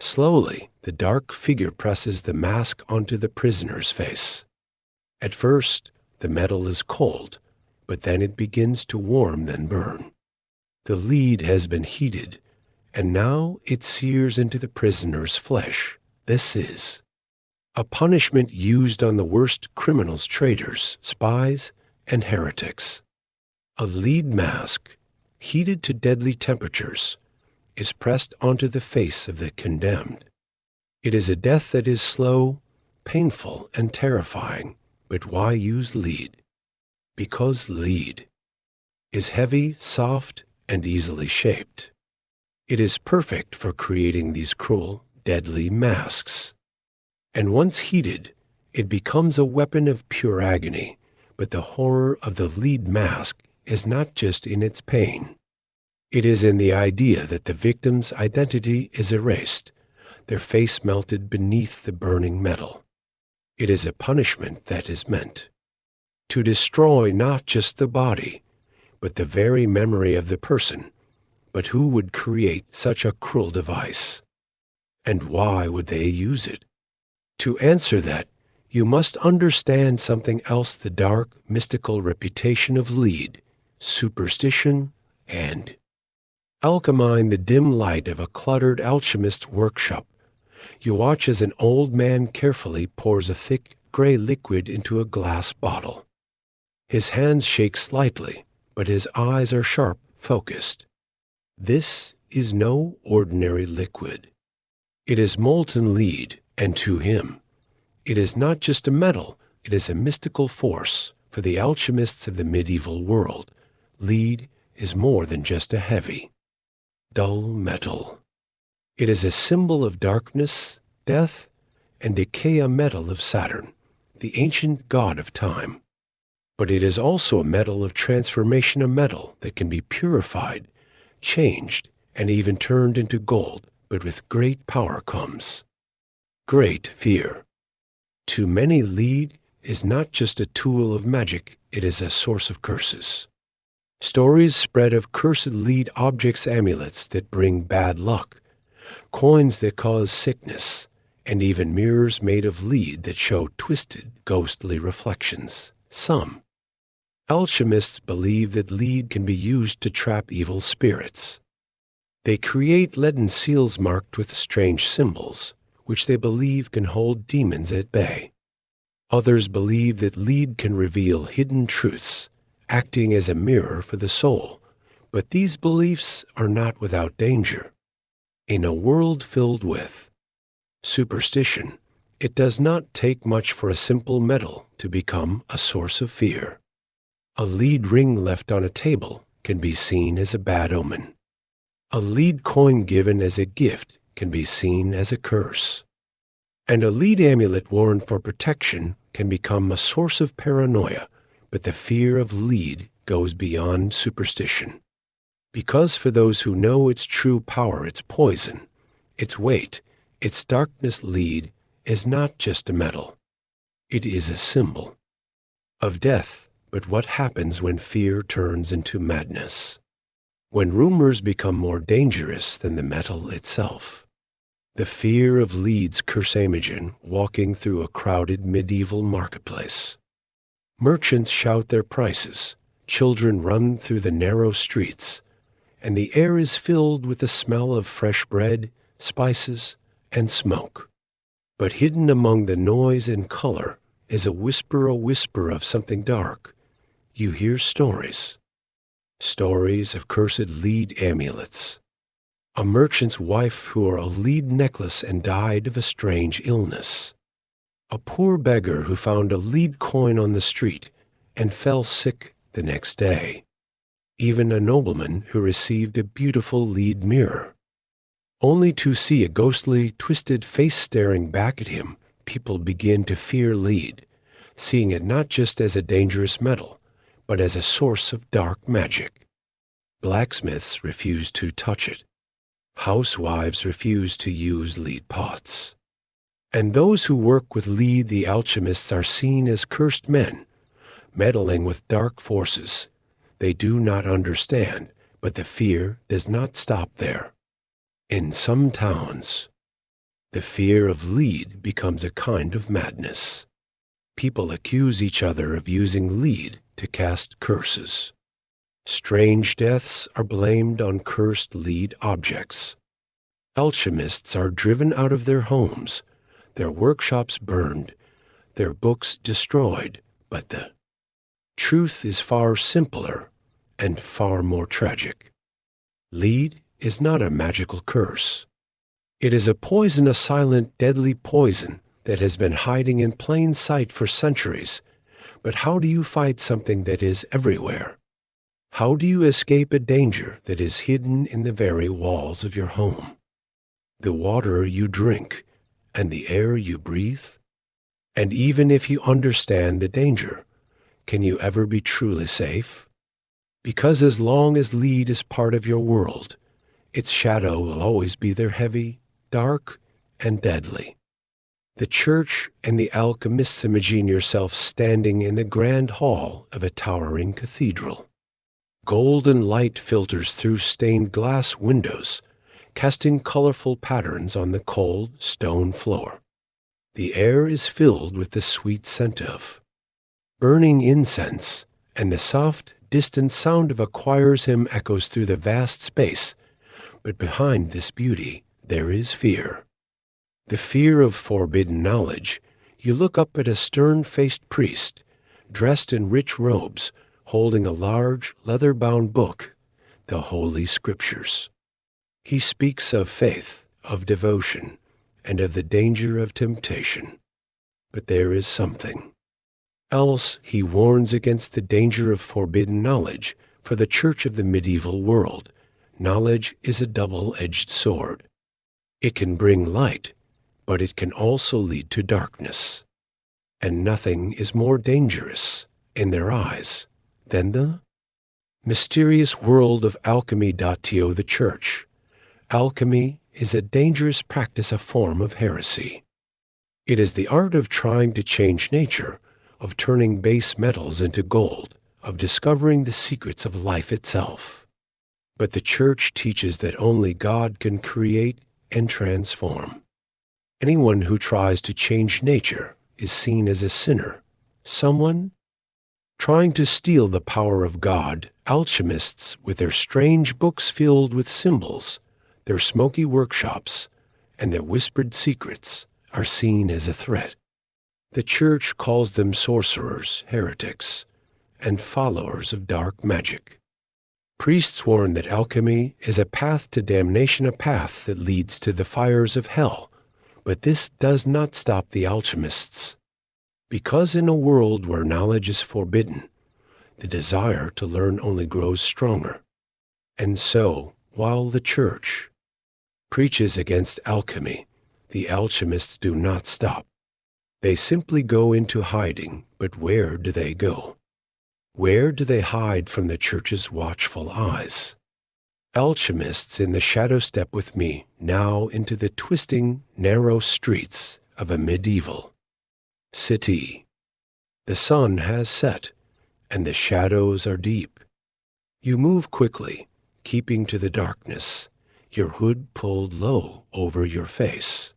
Slowly, the dark figure presses the mask onto the prisoner's face. At first, the metal is cold, but then it begins to warm, then burn. The lead has been heated, and now it sears into the prisoner's flesh. This is a punishment used on the worst criminals, traitors, spies, and heretics. A lead mask, heated to deadly temperatures, is pressed onto the face of the condemned. It is a death that is slow, painful, and terrifying. But why use lead? Because lead is heavy, soft, and easily shaped. It is perfect for creating these cruel, deadly masks. And once heated, it becomes a weapon of pure agony. But the horror of the lead mask is not just in its pain. It is in the idea that the victim's identity is erased, their face melted beneath the burning metal. It is a punishment that is meant to destroy not just the body, but the very memory of the person. But who would create such a cruel device? And why would they use it? To answer that, you must understand something else: the dark, mystical reputation of lead, superstition, and alchemy. In the dim light of a cluttered alchemist workshop, you watch as an old man carefully pours a thick, gray liquid into a glass bottle. His hands shake slightly, but his eyes are sharp, focused. This is no ordinary liquid. It is molten lead, and to him, it is not just a metal, it is a mystical force. For the alchemists of the medieval world, lead is more than just a heavy, dull metal. It is a symbol of darkness, death, and decay, a metal of Saturn, the ancient god of time. But it is also a metal of transformation, a metal that can be purified, changed, and even turned into gold. But with great power comes great fear. To many, lead is not just a tool of magic, it is a source of curses. Stories spread of cursed lead objects, amulets that bring bad luck, coins that cause sickness, and even mirrors made of lead that show twisted, ghostly reflections. Some alchemists believe that lead can be used to trap evil spirits. They create leaden seals marked with strange symbols, which they believe can hold demons at bay. Others believe that lead can reveal hidden truths, acting as a mirror for the soul. But these beliefs are not without danger. In a world filled with superstition, it does not take much for a simple metal to become a source of fear. A lead ring left on a table can be seen as a bad omen. A lead coin given as a gift can be seen as a curse. And a lead amulet worn for protection can become a source of paranoia. But the fear of lead goes beyond superstition. Because for those who know its true power, its poison, its weight, its darkness, lead is not just a metal. It is a symbol of death. But what happens when fear turns into madness? When rumors become more dangerous than the metal itself? The fear of leads curse. Imagine walking through a crowded medieval marketplace. Merchants shout their prices, children run through the narrow streets, and the air is filled with the smell of fresh bread, spices, and smoke. But hidden among the noise and color is a whisper of something dark. You hear stories of cursed lead amulets. A merchant's wife who wore a lead necklace and died of a strange illness. A poor beggar who found a lead coin on the street and fell sick the next day. Even a nobleman who received a beautiful lead mirror. Only to see a ghostly, twisted face staring back at him, people begin to fear lead, seeing it not just as a dangerous metal, but as a source of dark magic. Blacksmiths refuse to touch it. Housewives refuse to use lead pots. And those who work with lead, the alchemists, are seen as cursed men, meddling with dark forces. They do not understand, but the fear does not stop there. In some towns, the fear of lead becomes a kind of madness. People accuse each other of using lead to cast curses. Strange deaths are blamed on cursed lead objects. Alchemists are driven out of their homes, their workshops burned, their books destroyed, but the truth is far simpler and far more tragic. Lead is not a magical curse. It is a poison, a silent, deadly poison that has been hiding in plain sight for centuries. But how do you fight something that is everywhere? How do you escape a danger that is hidden in the very walls of your home? The water you drink and the air you breathe? And even if you understand the danger, can you ever be truly safe? Because as long as lead is part of your world, its shadow will always be there, heavy, dark, and deadly. The church and the alchemists, imagine yourself standing in the grand hall of a towering cathedral. Golden light filters through stained glass windows, casting colorful patterns on the cold stone floor. The air is filled with the sweet scent of burning incense, and the soft, distant sound of a choir's hymn echoes through the vast space. But behind this beauty, there is fear. The fear of forbidden knowledge. You look up at a stern-faced priest, dressed in rich robes, holding a large, leather-bound book, the Holy Scriptures. He speaks of faith, of devotion, and of the danger of temptation. But there is something else. He warns against the danger of forbidden knowledge. For the church of the medieval world, knowledge is a double-edged sword. It can bring light, but it can also lead to darkness. And nothing is more dangerous, in their eyes, than the mysterious world of alchemy. The church. Alchemy is a dangerous practice, a form of heresy. It is the art of trying to change nature, of turning base metals into gold, of discovering the secrets of life itself. But the church teaches that only God can create and transform. Anyone who tries to change nature is seen as a sinner, someone trying to steal the power of God. Alchemists, with their strange books filled with symbols, their smoky workshops, and their whispered secrets, are seen as a threat. The church calls them sorcerers, heretics, and followers of dark magic. Priests warn that alchemy is a path to damnation, a path that leads to the fires of hell. But this does not stop the alchemists. Because in a world where knowledge is forbidden, the desire to learn only grows stronger. And so, while the church preaches against alchemy, the alchemists do not stop. They simply go into hiding. But where do they go? Where do they hide from the church's watchful eyes? Alchemists in the shadow, step with me now into the twisting, narrow streets of a medieval city. The sun has set, and the shadows are deep. You move quickly, keeping to the darkness, your hood pulled low over your face.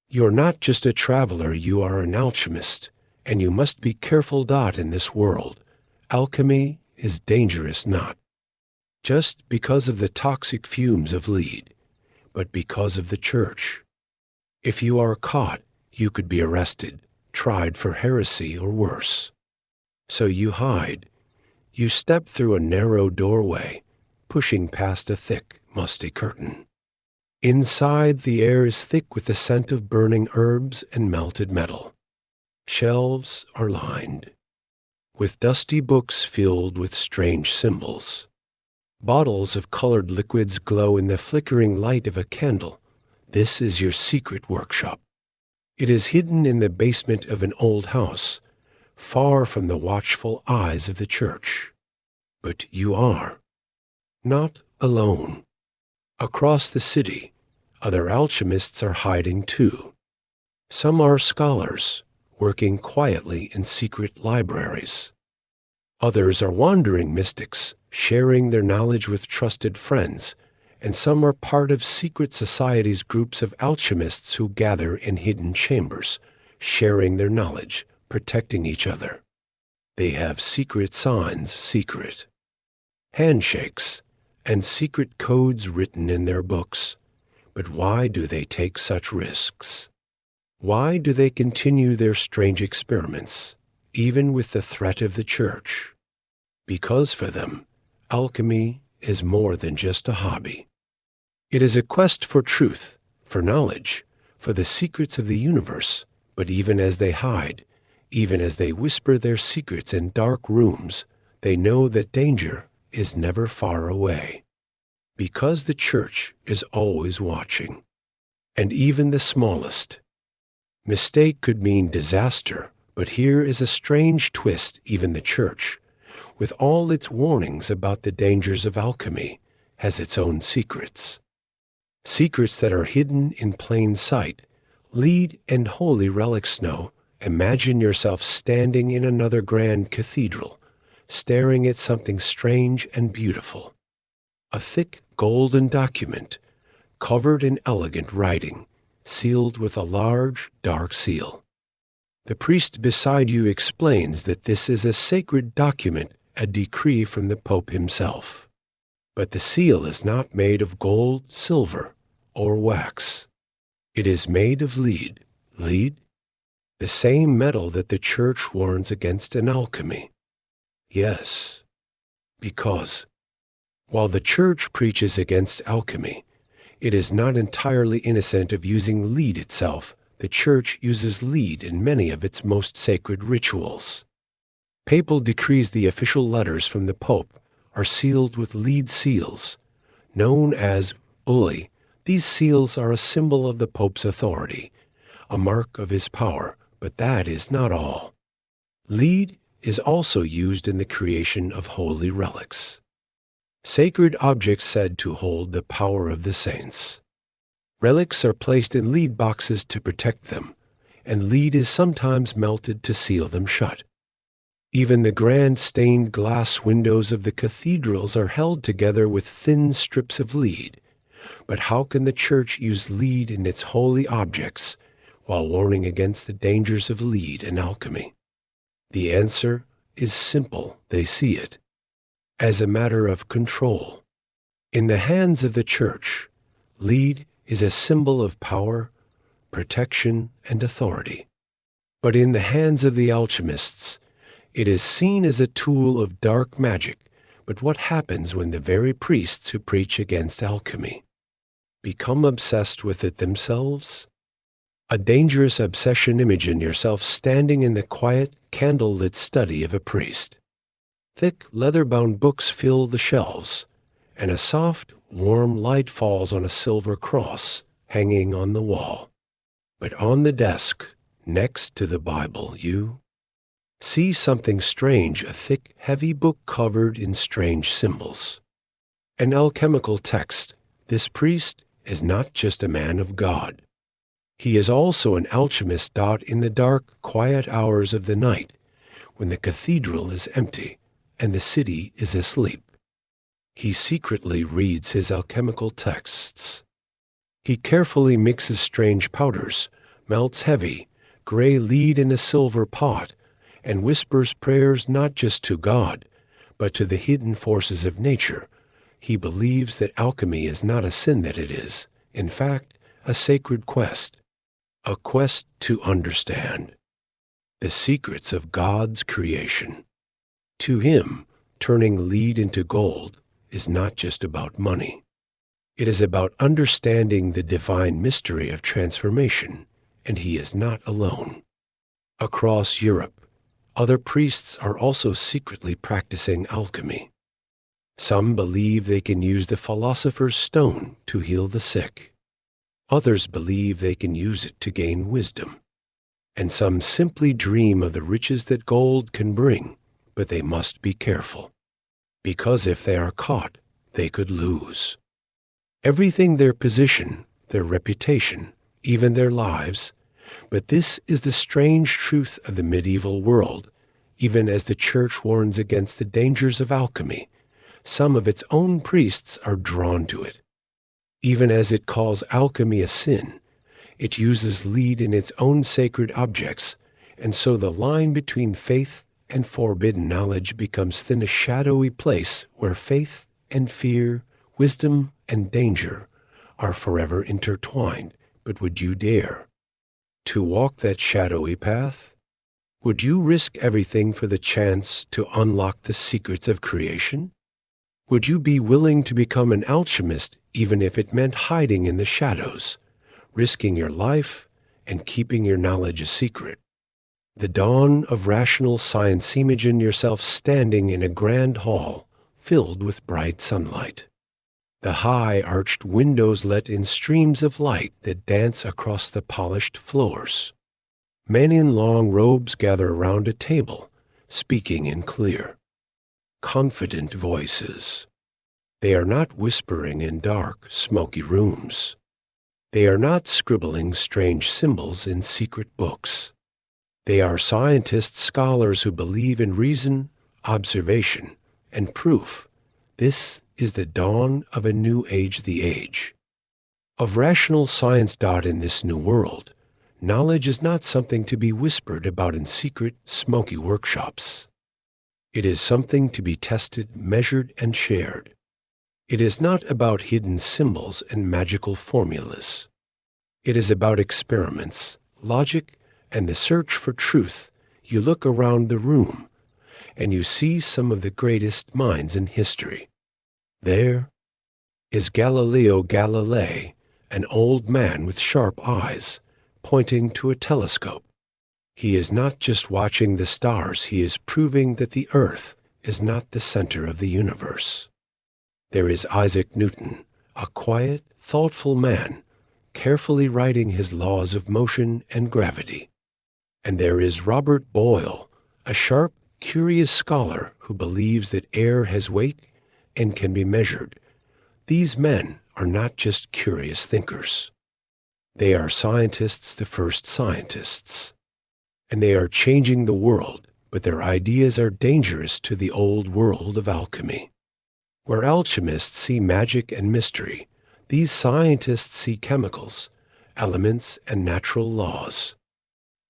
You're not just a traveler, you are an alchemist, and you must be careful. In this world, alchemy is dangerous, not just because of the toxic fumes of lead, but because of the church. If you are caught, you could be arrested, tried for heresy or worse. So you hide. You step through a narrow doorway, pushing past a thick, musty curtain. Inside, the air is thick with the scent of burning herbs and melted metal. Shelves are lined with dusty books filled with strange symbols. Bottles of colored liquids glow in the flickering light of a candle. This is your secret workshop. It is hidden in the basement of an old house, far from the watchful eyes of the church. But you are not alone. Across the city, other alchemists are hiding too. Some are scholars, working quietly in secret libraries. Others are wandering mystics, sharing their knowledge with trusted friends, and some are part of secret societies, groups of alchemists who gather in hidden chambers, sharing their knowledge, protecting each other. They have secret signs, secret handshakes, and secret codes written in their books. But why do they take such risks? Why do they continue their strange experiments, even with the threat of the church? Because for them, alchemy is more than just a hobby. It is a quest for truth, for knowledge, for the secrets of the universe. But even as they hide, even as they whisper their secrets in dark rooms, they know that danger is never far away. Because the church is always watching. And even the smallest mistake could mean disaster. But here is a strange twist. Even the church, with all its warnings about the dangers of alchemy, has its own secrets. Secrets that are hidden in plain sight. Lead and holy relics know. Imagine yourself standing in another grand cathedral, staring at something strange and beautiful. A thick golden document, covered in elegant writing, sealed with a large, dark seal. The priest beside you explains that this is a sacred document, a decree from the Pope himself. But the seal is not made of gold, silver, or wax. It is made of lead. Lead? The same metal that the church warns against in alchemy. Yes, because while the church preaches against alchemy, it is not entirely innocent of using lead itself. The church uses lead in many of its most sacred rituals. Papal decrees, the official letters from the Pope, are sealed with lead seals, known as bulli. These seals are a symbol of the Pope's authority, a mark of his power, but that is not all. Lead is also used in the creation of holy relics, sacred objects said to hold the power of the saints. Relics are placed in lead boxes to protect them, and lead is sometimes melted to seal them shut. Even the grand stained glass windows of the cathedrals are held together with thin strips of lead. But how can the church use lead in its holy objects while warning against the dangers of lead in alchemy? The answer is simple. They see it as a matter of control. In the hands of the church, lead is a symbol of power, protection, and authority. But in the hands of the alchemists, it is seen as a tool of dark magic. But what happens when the very priests who preach against alchemy become obsessed with it themselves? A dangerous obsession. Imagine yourself standing in the quiet, candle-lit study of a priest. Thick, leather-bound books fill the shelves, and a soft, warm light falls on a silver cross hanging on the wall. But on the desk, next to the Bible, you see something strange, a thick, heavy book covered in strange symbols. An alchemical text. This priest is not just a man of God. He is also an alchemist. In the dark, quiet hours of the night, when the cathedral is empty and the city is asleep, he secretly reads his alchemical texts. He carefully mixes strange powders, melts heavy, gray lead in a silver pot, and whispers prayers not just to God, but to the hidden forces of nature. He believes that alchemy is not a sin, that it is, in fact, a sacred quest, a quest to understand the secrets of God's creation. To him, turning lead into gold is not just about money. It is about understanding the divine mystery of transformation, and he is not alone. Across Europe, other priests are also secretly practicing alchemy. Some believe they can use the philosopher's stone to heal the sick. Others believe they can use it to gain wisdom. And some simply dream of the riches that gold can bring, but they must be careful, because if they are caught, they could lose everything: their position, their reputation, even their lives. But this is the strange truth of the medieval world. Even as the Church warns against the dangers of alchemy, some of its own priests are drawn to it. Even as it calls alchemy a sin, it uses lead in its own sacred objects, and so the line between faith and forbidden knowledge becomes thin, a shadowy place where faith and fear, wisdom and danger are forever intertwined. But would you dare to walk that shadowy path? Would you risk everything for the chance to unlock the secrets of creation? Would you be willing to become an alchemist even if it meant hiding in the shadows, risking your life and keeping your knowledge a secret? The dawn of rational science. Imagine yourself standing in a grand hall filled with bright sunlight. The high arched windows let in streams of light that dance across the polished floors. Men in long robes gather around a table, speaking in clear, confident voices. They are not whispering in dark, smoky rooms. They are not scribbling strange symbols in secret books. They are scientists, scholars who believe in reason, observation, and proof. This is the dawn of a new age, the age of rational science. In this new world, knowledge is not something to be whispered about in secret, smoky workshops. It is something to be tested, measured, and shared. It is not about hidden symbols and magical formulas. It is about experiments, logic, and the search for truth. You look around the room, and you see some of the greatest minds in history. There is Galileo Galilei, an old man with sharp eyes, pointing to a telescope. He is not just watching the stars, he is proving that the earth is not the center of the universe. There is Isaac Newton, a quiet, thoughtful man, carefully writing his laws of motion and gravity. And there is Robert Boyle, a sharp, curious scholar who believes that air has weight and can be measured. These men are not just curious thinkers. They are scientists, the first scientists. And they are changing the world, but their ideas are dangerous to the old world of alchemy. Where alchemists see magic and mystery, these scientists see chemicals, elements, and natural laws.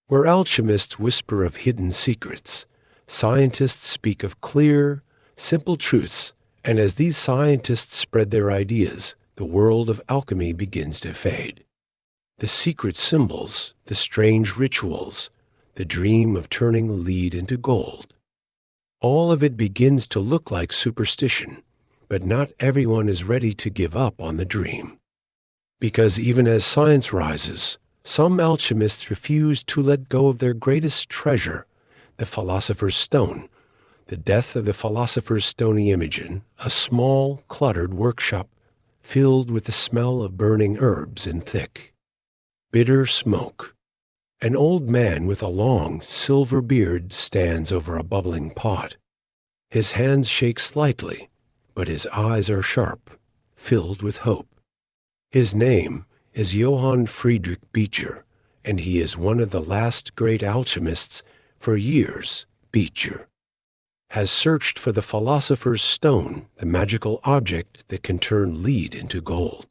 Where alchemists whisper of hidden secrets, scientists speak of clear, simple truths. And as these scientists spread their ideas, the world of alchemy begins to fade. The secret symbols, the strange rituals, the dream of turning lead into gold. All of it begins to look like superstition, but not everyone is ready to give up on the dream. Because even as science rises, some alchemists refuse to let go of their greatest treasure, the philosopher's stone. The death of the philosopher's stone. Imogen, a small, cluttered workshop filled with the smell of burning herbs and thick, bitter smoke. An old man with a long, silver beard stands over a bubbling pot. His hands shake slightly, but his eyes are sharp, filled with hope. His name is Johann Friedrich Beecher, and he is one of the last great alchemists. For years, Beecher has searched for the philosopher's stone, the magical object that can turn lead into gold.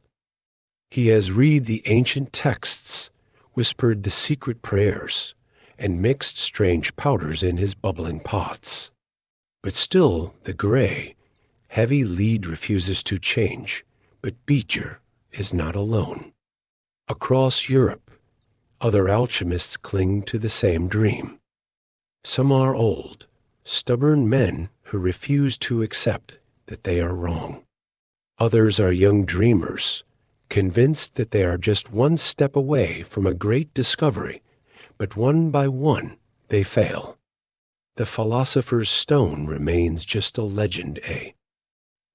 He has read the ancient texts, whispered the secret prayers, and mixed strange powders in his bubbling pots. But still the gray, heavy lead refuses to change. But Beecher is not alone. Across Europe, other alchemists cling to the same dream. Some are old, stubborn men who refuse to accept that they are wrong. Others are young dreamers, convinced that they are just one step away from a great discovery, but one by one they fail. The philosopher's stone remains just a legend, a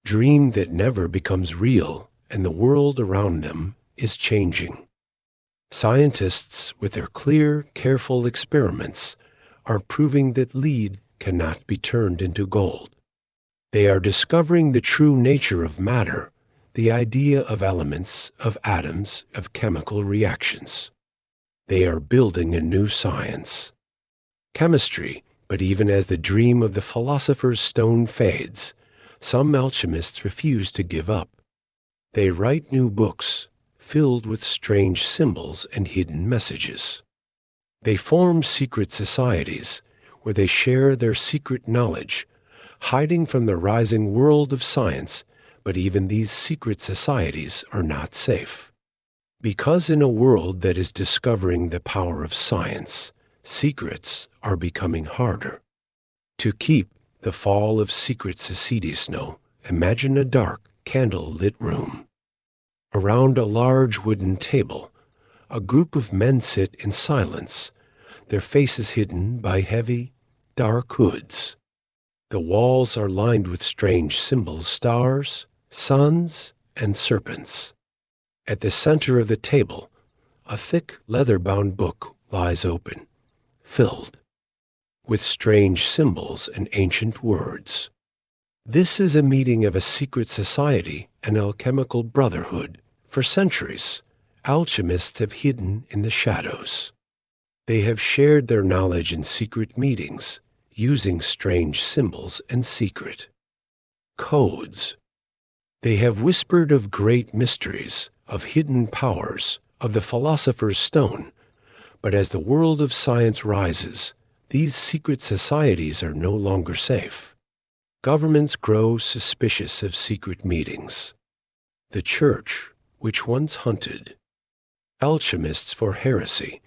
dream that never becomes real, and the world around them is changing. Scientists, with their clear, careful experiments, are proving that lead cannot be turned into gold. They are discovering the true nature of matter, the idea of elements, of atoms, of chemical reactions. They are building a new science. Chemistry, but even as the dream of the philosopher's stone fades, some alchemists refuse to give up. They write new books, filled with strange symbols and hidden messages. They form secret societies, where they share their secret knowledge, hiding from the rising world of science, but even these secret societies are not safe. Because in a world that is discovering the power of science, secrets are becoming harder. To keep the fall of secret societies know, imagine a dark, candle-lit room. Around a large wooden table, a group of men sit in silence, their faces hidden by heavy, dark hoods. The walls are lined with strange symbols, stars, suns, and serpents. At the center of the table, a thick leather-bound book lies open, filled with strange symbols and ancient words. This is a meeting of a secret society, an alchemical brotherhood. For centuries, alchemists have hidden in the shadows. They have shared their knowledge in secret meetings, using strange symbols and secret codes. They have whispered of great mysteries, of hidden powers, of the philosopher's stone. But as the world of science rises, these secret societies are no longer safe. Governments grow suspicious of secret meetings. The church, which once hunted alchemists for heresy,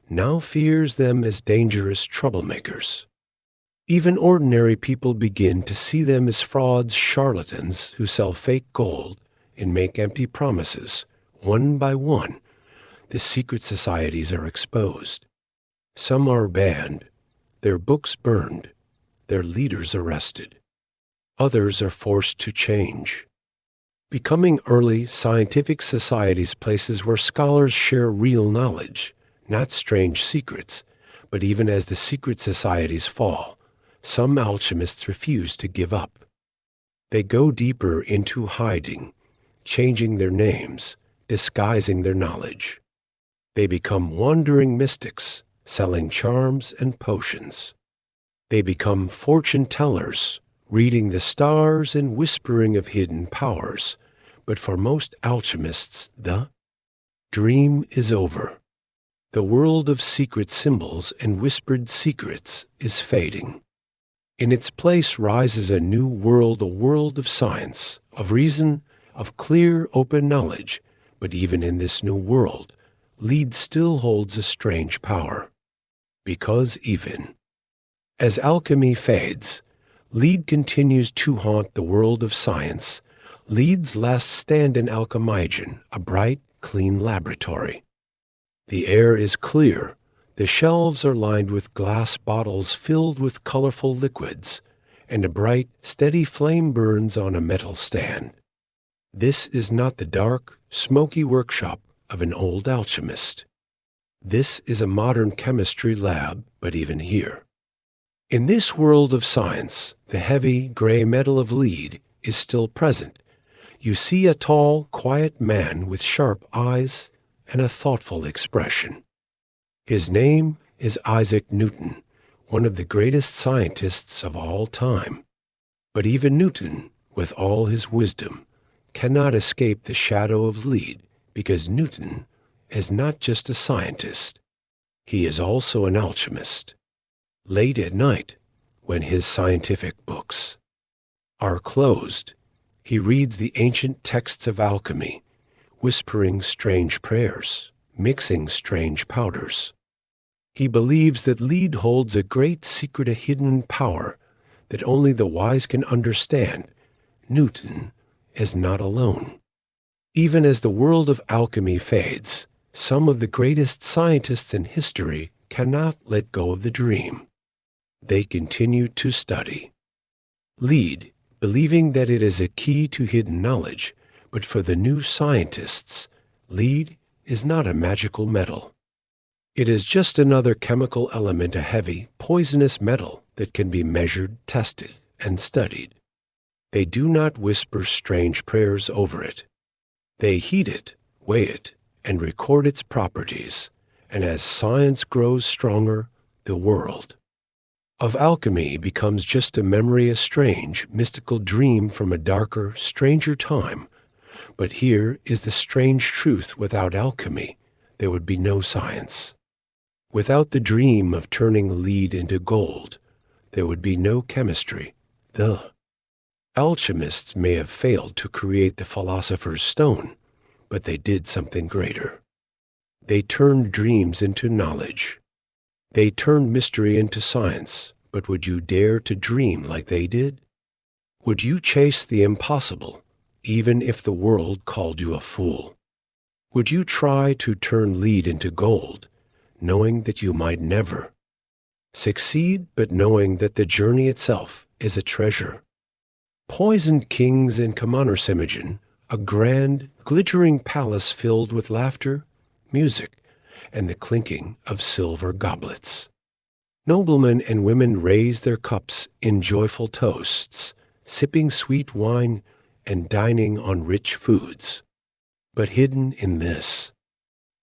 now fears them as dangerous troublemakers. Even ordinary people begin to see them as frauds, charlatans who sell fake gold and make empty promises. One by one, the secret societies are exposed. Some are banned, their books burned, their leaders arrested. Others are forced to change. Becoming early scientific societies places where scholars share real knowledge, not strange secrets, but even as the secret societies fall, some alchemists refuse to give up. They go deeper into hiding, changing their names, disguising their knowledge. They become wandering mystics, selling charms and potions. They become fortune tellers, reading the stars and whispering of hidden powers. But for most alchemists, the dream is over. The world of secret symbols and whispered secrets is fading. In its place rises a new world, a world of science, of reason, of clear, open knowledge. But even in this new world, lead still holds a strange power. Because even as alchemy fades, lead continues to haunt the world of science. Lead's last stand in Alchemigen, a bright, clean laboratory. The air is clear. The shelves are lined with glass bottles filled with colorful liquids, and a bright, steady flame burns on a metal stand. This is not the dark, smoky workshop of an old alchemist. This is a modern chemistry lab, but even here, in this world of science, the heavy, gray metal of lead is still present. You see a tall, quiet man with sharp eyes and a thoughtful expression. His name is Isaac Newton, one of the greatest scientists of all time. But even Newton, with all his wisdom, cannot escape the shadow of lead, because Newton is not just a scientist. He is also an alchemist. Late at night, when his scientific books are closed, he reads the ancient texts of alchemy, whispering strange prayers, mixing strange powders. He believes that lead holds a great secret, a hidden power that only the wise can understand. Newton is not alone. Even as the world of alchemy fades, some of the greatest scientists in history cannot let go of the dream. They continue to study. Lead, believing that it is a key to hidden knowledge, but for the new scientists, lead is not a magical metal. It is just another chemical element, a heavy, poisonous metal that can be measured, tested, and studied. They do not whisper strange prayers over it. They heat it, weigh it, and record its properties, and as science grows stronger, the world of alchemy becomes just a memory, a strange, mystical dream from a darker, stranger time. But here is the strange truth: without alchemy, there would be no science. Without the dream of turning lead into gold, there would be no chemistry. The alchemists may have failed to create the philosopher's stone, but they did something greater. They turned dreams into knowledge. They turned mystery into science. But would you dare to dream like they did? Would you chase the impossible, even if the world called you a fool? Would you try to turn lead into gold, knowing that you might never succeed, but knowing that the journey itself is a treasure? Poisoned kings in Commoners Imogen, a grand, glittering palace filled with laughter, music, and the clinking of silver goblets. Noblemen and women raised their cups in joyful toasts, sipping sweet wine and dining on rich foods. But hidden in this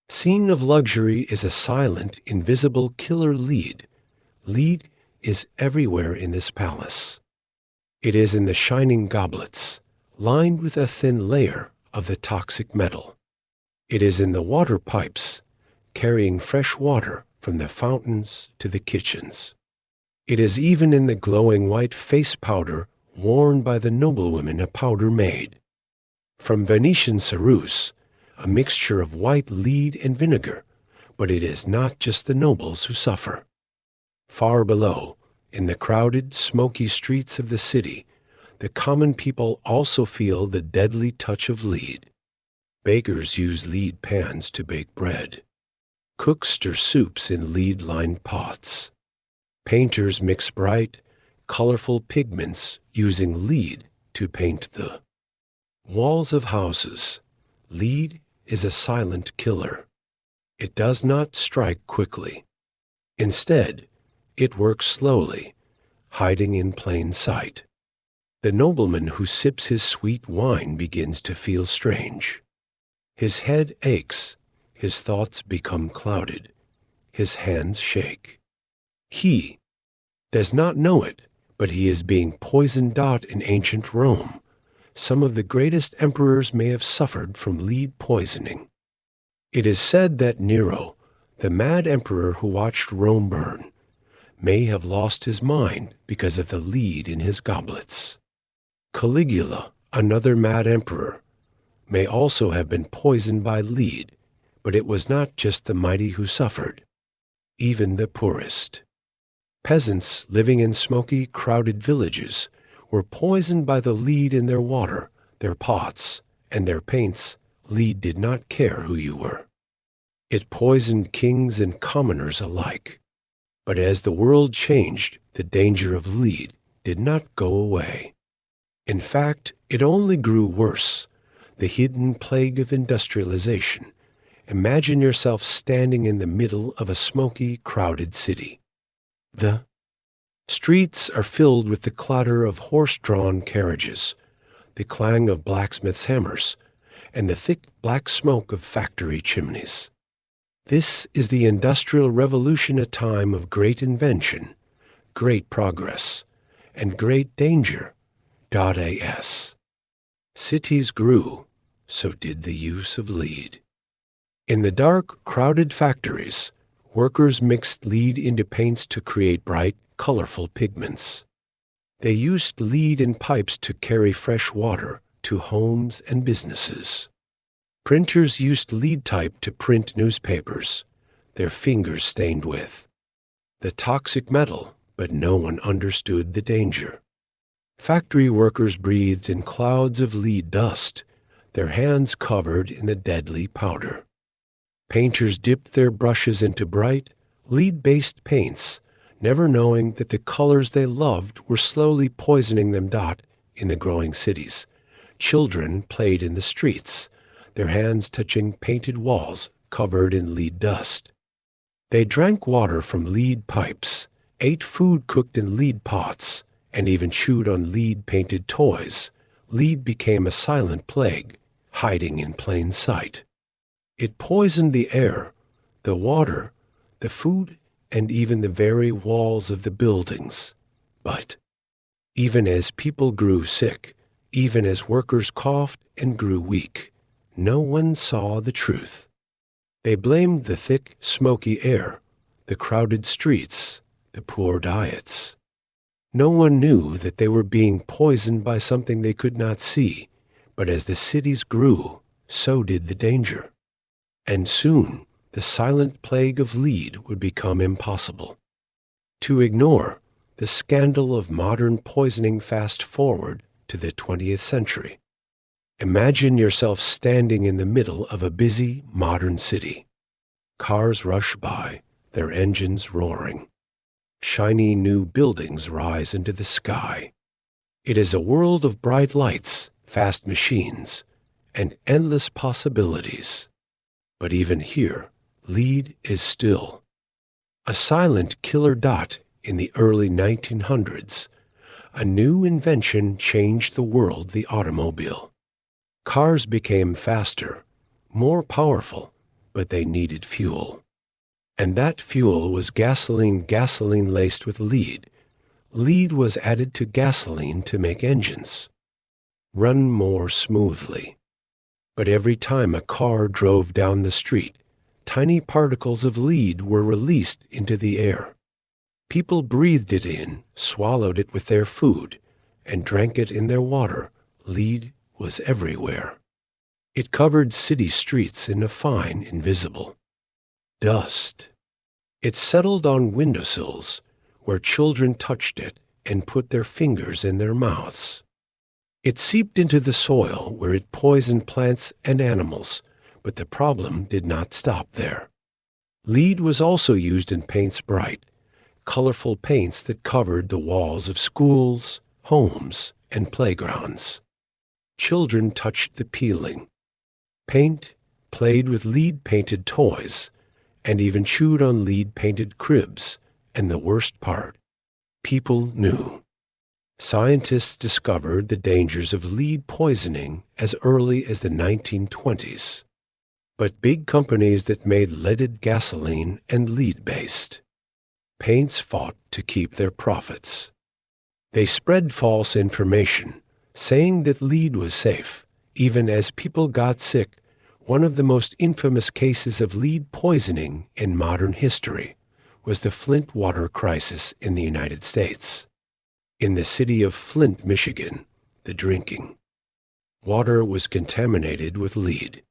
scene of luxury is a silent, invisible killer lead. Lead is everywhere in this palace. It is in the shining goblets, lined with a thin layer of the toxic metal. It is in the water pipes, carrying fresh water from the fountains to the kitchens. It is even in the glowing white face powder worn by the noblewomen, a powder made from Venetian ceruse, a mixture of white lead and vinegar. But it is not just the nobles who suffer. Far below, in the crowded, smoky streets of the city, the common people also feel the deadly touch of lead. Bakers use lead pans to bake bread. Cooks stir soups in lead-lined pots. Painters mix bright, colorful pigments using lead to paint the walls of houses. Lead is a silent killer. It does not strike quickly. Instead, it works slowly, hiding in plain sight. The nobleman who sips his sweet wine begins to feel strange. His head aches. His thoughts become clouded. His hands shake. He does not know it, but he is being poisoned. In ancient Rome, some of the greatest emperors may have suffered from lead poisoning. It is said that Nero, the mad emperor who watched Rome burn, may have lost his mind because of the lead in his goblets. Caligula, another mad emperor, may also have been poisoned by lead. But it was not just the mighty who suffered. Even the poorest. Peasants living in smoky, crowded villages were poisoned by the lead in their water, their pots, and their paints. Lead did not care who you were. It poisoned kings and commoners alike. But as the world changed, the danger of lead did not go away. In fact, it only grew worse. The hidden plague of industrialization. Imagine yourself standing in the middle of a smoky, crowded city. The streets are filled with the clatter of horse-drawn carriages, the clang of blacksmiths' hammers, and the thick black smoke of factory chimneys. This is the Industrial Revolution, a time of great invention, great progress, and great danger. As cities grew, so did the use of lead. In the dark, crowded factories, workers mixed lead into paints to create bright, colorful pigments. They used lead in pipes to carry fresh water to homes and businesses. Printers used lead type to print newspapers, their fingers stained with the toxic metal, but no one understood the danger. Factory workers breathed in clouds of lead dust, their hands covered in the deadly powder. Painters dipped their brushes into bright, Lead-based paints, never knowing that the colors they loved were slowly poisoning them. In the growing cities, children played in the streets, their hands touching painted walls covered in lead dust. They drank water from lead pipes, ate food cooked in lead pots, and even chewed on lead-painted toys. Lead became a silent plague, hiding in plain sight. It poisoned the air, the water, the food, and even the very walls of the buildings. But even as people grew sick, even as workers coughed and grew weak, no one saw the truth. They blamed the thick, smoky air, the crowded streets, the poor diets. No one knew that they were being poisoned by something they could not see, but as the cities grew, so did the danger. And soon, the silent plague of lead would become impossible to ignore. The scandal of modern poisoning. Fast forward to the 20th century. Imagine yourself standing in the middle of a busy, modern city. Cars rush by, their engines roaring. Shiny new buildings rise into the sky. It is a world of bright lights, fast machines, and endless possibilities. But even here, lead is still a silent killer. In the early 1900s, a new invention changed the world: the automobile. Cars became faster, more powerful, but they needed fuel. And that fuel was gasoline laced with lead. Lead was added to gasoline to make engines run more smoothly. But every time a car drove down the street, tiny particles of lead were released into the air. People breathed it in, swallowed it with their food, and drank it in their water. Lead was everywhere. It covered city streets in a fine, invisible dust. It settled on windowsills, where children touched it and put their fingers in their mouths. It seeped into the soil, where it poisoned plants and animals, but the problem did not stop there. Lead was also used in paints, bright, colorful paints that covered the walls of schools, homes, and playgrounds. Children touched the peeling paint, played with lead-painted toys, and even chewed on lead-painted cribs. And the worst part, people knew. Scientists discovered the dangers of lead poisoning as early as the 1920s. But big companies that made leaded gasoline and lead-based paints fought to keep their profits. They spread false information, saying that lead was safe, even as people got sick. One of the most infamous cases of lead poisoning in modern history was the Flint water crisis in the United States. In the city of Flint, Michigan, the drinking water was contaminated with lead.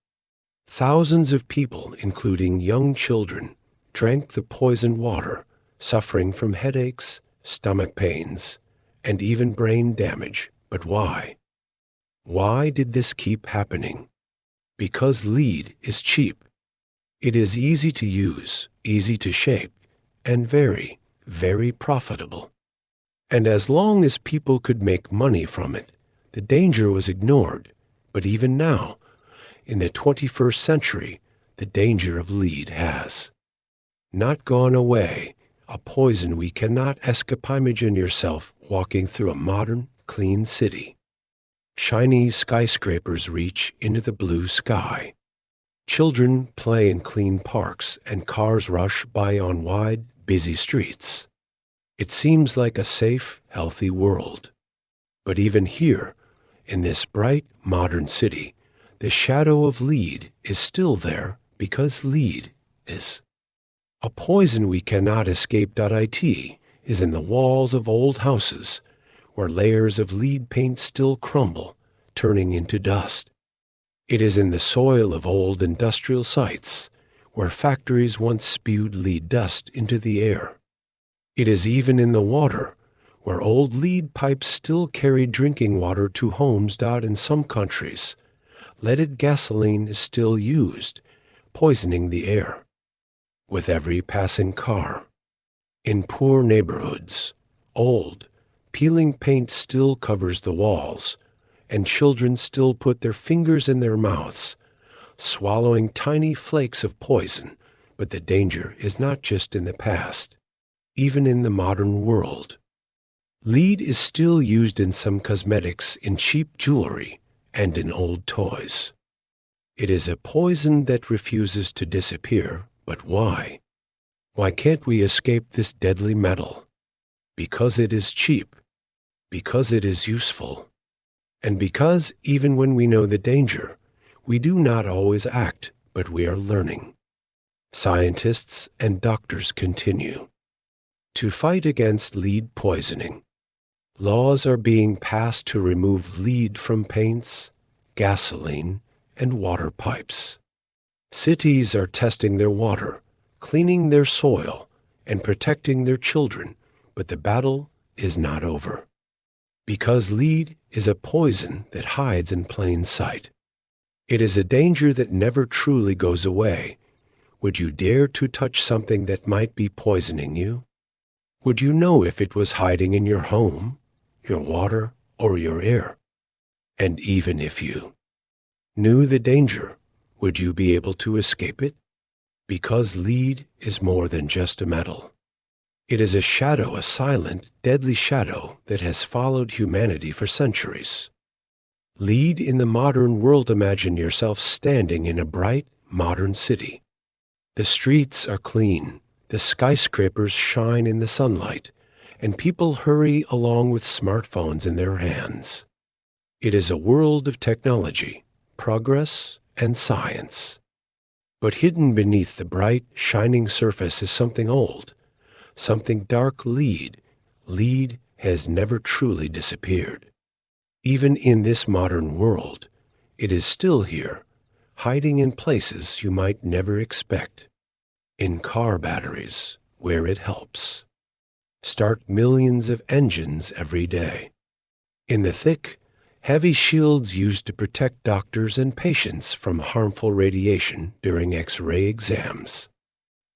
Thousands of people, including young children, drank the poisoned water, suffering from headaches, stomach pains, and even brain damage. But why? Why did this keep happening? Because lead is cheap. It is easy to use, easy to shape, and very, very profitable. And as long as people could make money from it, the danger was ignored. But even now, in the 21st century, the danger of lead has not gone away. A poison we cannot escape. Imagine yourself walking through a modern, clean city. Shiny skyscrapers reach into the blue sky. Children play in clean parks, and cars rush by on wide, busy streets. It seems like a safe, healthy world. But even here, in this bright, modern city, the shadow of lead is still there, because lead is a poison we cannot escape. It is in the walls of old houses, where layers of lead paint still crumble, turning into dust. It is in the soil of old industrial sites, where factories once spewed lead dust into the air. It is even in the water, where old lead pipes still carry drinking water to homes. In some countries, leaded gasoline is still used, poisoning the air. with every passing car. In poor neighborhoods, old, peeling paint still covers the walls, and children still put their fingers in their mouths, swallowing tiny flakes of poison. But the danger is not just in the past, even in the modern world. Lead is still used in some cosmetics, in cheap jewelry, and in old toys. It is a poison that refuses to disappear, but why? Why can't we escape this deadly metal? Because it is cheap, because it is useful, and because even when we know the danger, we do not always act, but we are learning. Scientists and doctors continue to fight against lead poisoning. Laws are being passed to remove lead from paints, gasoline, and water pipes. Cities are testing their water, cleaning their soil, and protecting their children, but the battle is not over. Because lead is a poison that hides in plain sight. It is a danger that never truly goes away. Would you dare to touch something that might be poisoning you? Would you know if it was hiding in your home, your water, or your air? And even if you knew the danger, would you be able to escape it? Because lead is more than just a metal. It is a shadow, a silent, deadly shadow that has followed humanity for centuries. Lead in the modern world. Imagine yourself standing in a bright, modern city. The streets are clean, the skyscrapers shine in the sunlight, and people hurry along with smartphones in their hands. It is a world of technology, progress, and science. But hidden beneath the bright, shining surface is something old, something dark. Lead has never truly disappeared. Even in this modern world, it is still here, hiding in places you might never expect. In car batteries, where it helps start millions of engines every day. In the thick, heavy shields used to protect doctors and patients from harmful radiation during X-ray exams.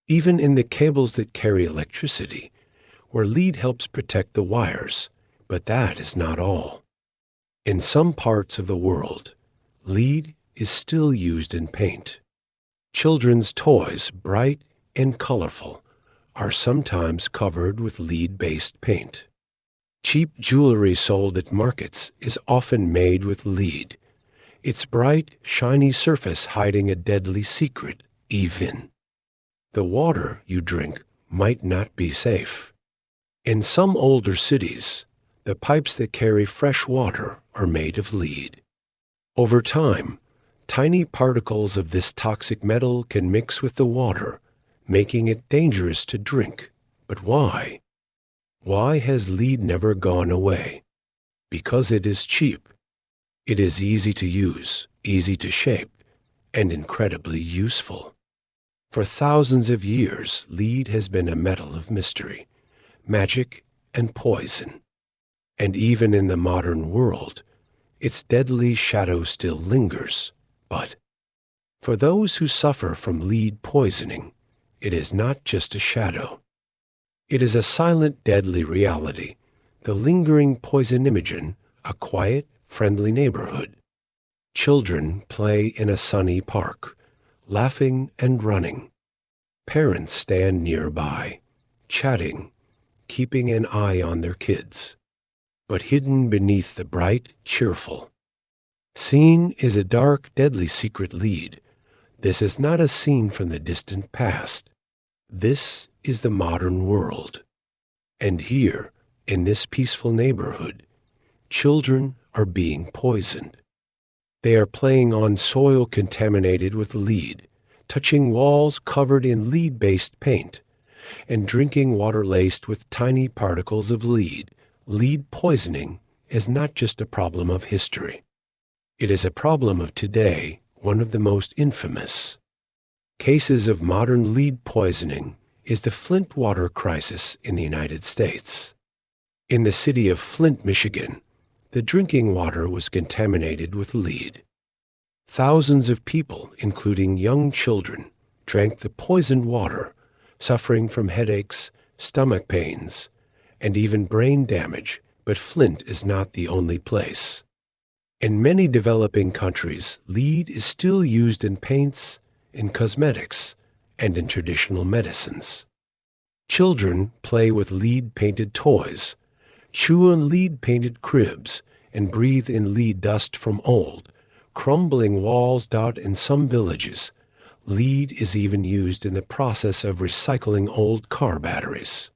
Even in the cables that carry electricity, where lead helps protect the wires, but that is not all. In some parts of the world, lead is still used in paint. Children's toys, bright and colorful, are sometimes covered with lead-based paint. Cheap jewelry sold at markets is often made with lead, its bright, shiny surface hiding a deadly secret. Even the water you drink might not be safe. In some older cities, the pipes that carry fresh water are made of lead. Over time, tiny particles of this toxic metal can mix with the water, making it dangerous to drink. But why? Why has lead never gone away? Because it is cheap. It is easy to use, easy to shape, and incredibly useful. For thousands of years, lead has been a metal of mystery, magic, and poison. And even in the modern world, its deadly shadow still lingers. But for those who suffer from lead poisoning, it is not just a shadow. It is a silent, deadly reality, the lingering poison imagine, a quiet, friendly neighborhood. Children play in a sunny park, laughing and running. Parents stand nearby, chatting, keeping an eye on their kids. But hidden beneath the bright, cheerful scene is a dark, deadly secret. Lead. This is not a scene from the distant past. This is the modern world. And here, in this peaceful neighborhood, children are being poisoned. They are playing on soil contaminated with lead, touching walls covered in lead-based paint, and drinking water laced with tiny particles of lead. Lead poisoning is not just a problem of history. It is a problem of today, one of the most infamous cases of modern lead poisoning is the Flint water crisis in the United States. In the city of Flint, Michigan, the drinking water was contaminated with lead. Thousands of people, including young children, drank the poisoned water, suffering from headaches, stomach pains, and even brain damage, but Flint is not the only place. In many developing countries, lead is still used in paints, in cosmetics, and in traditional medicines. Children play with lead-painted toys, chew on lead-painted cribs, and breathe in lead dust from old, crumbling walls. In some villages, lead is even used in the process of recycling old car batteries.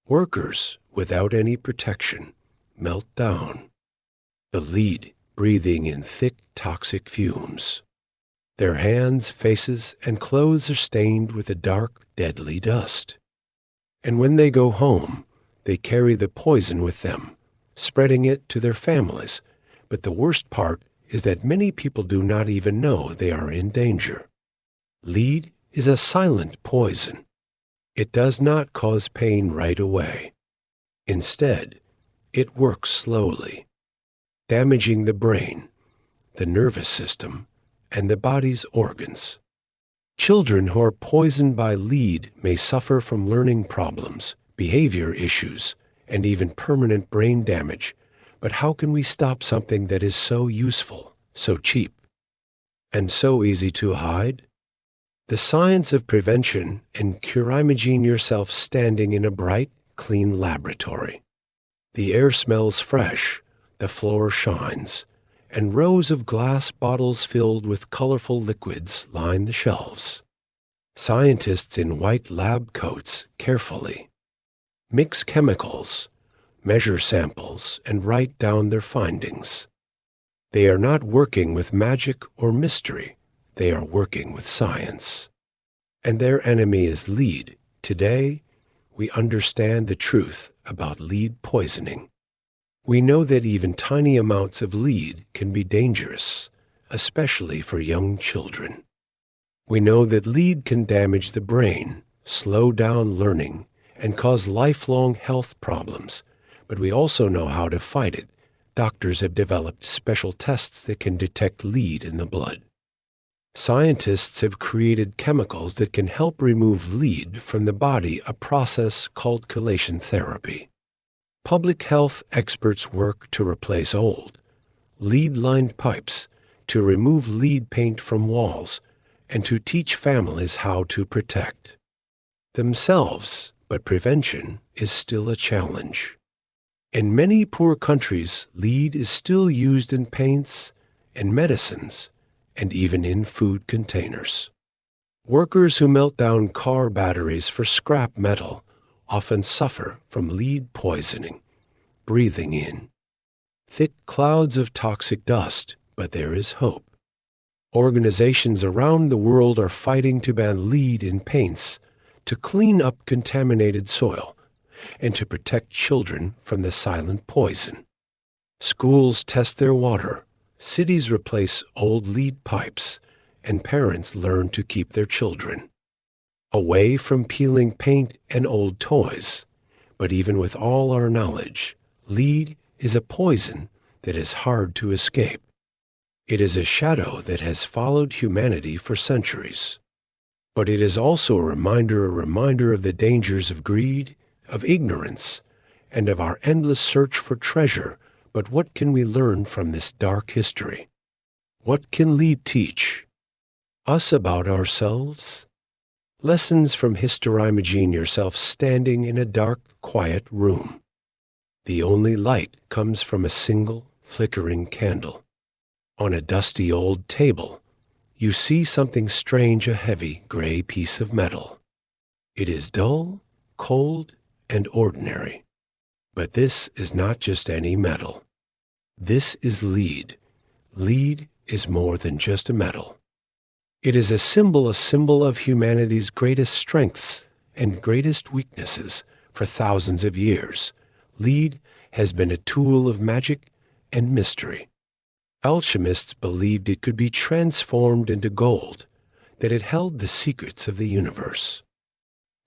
Workers, without any protection, melt down. The lead breathing in thick, toxic fumes. Their hands, faces, and clothes are stained with a dark, deadly dust. And when they go home, they carry the poison with them, spreading it to their families. But the worst part is that many people do not even know they are in danger. Lead is a silent poison. It does not cause pain right away. Instead, it works slowly, damaging the brain, the nervous system, and the body's organs. Children who are poisoned by lead may suffer from learning problems, behavior issues, and even permanent brain damage. But how can we stop something that is so useful, so cheap, and so easy to hide? The science of prevention and cure. Imagine yourself standing in a bright, clean laboratory. The air smells fresh, the floor shines, and rows of glass bottles filled with colorful liquids line the shelves. Scientists in white lab coats carefully mix chemicals, measure samples, and write down their findings. They are not working with magic or mystery. They are working with science. And their enemy is lead. Today, we understand the truth about lead poisoning. We know that even tiny amounts of lead can be dangerous, especially for young children. We know that lead can damage the brain, slow down learning, and cause lifelong health problems. But we also know how to fight it. Doctors have developed special tests that can detect lead in the blood. Scientists have created chemicals that can help remove lead from the body, a process called chelation therapy. Public health experts work to replace old, lead-lined pipes, to remove lead paint from walls, and to teach families how to protect themselves. But prevention is still a challenge. In many poor countries, lead is still used in paints, in medicines, and even in food containers. Workers who melt down car batteries for scrap metal often suffer from lead poisoning, breathing in thick clouds of toxic dust. But there is hope. Organizations around the world are fighting to ban lead in paints, to clean up contaminated soil, and to protect children from the silent poison. Schools test their water, cities replace old lead pipes, and parents learn to keep their children away from peeling paint and old toys. But even with all our knowledge, lead is a poison that is hard to escape. It is a shadow that has followed humanity for centuries. But it is also a reminder of the dangers of greed, of ignorance, and of our endless search for treasure. But what can we learn from this dark history? What can lead teach us about ourselves? Lessons from history. Imagine yourself standing in a dark, quiet room. The only light comes from a single, flickering candle. On a dusty old table, you see something strange, a heavy, gray piece of metal. It is dull, cold, and ordinary. But this is not just any metal. This is lead. Lead is more than just a metal. It is a symbol of humanity's greatest strengths and greatest weaknesses for thousands of years. Lead has been a tool of magic and mystery. Alchemists believed it could be transformed into gold, that it held the secrets of the universe.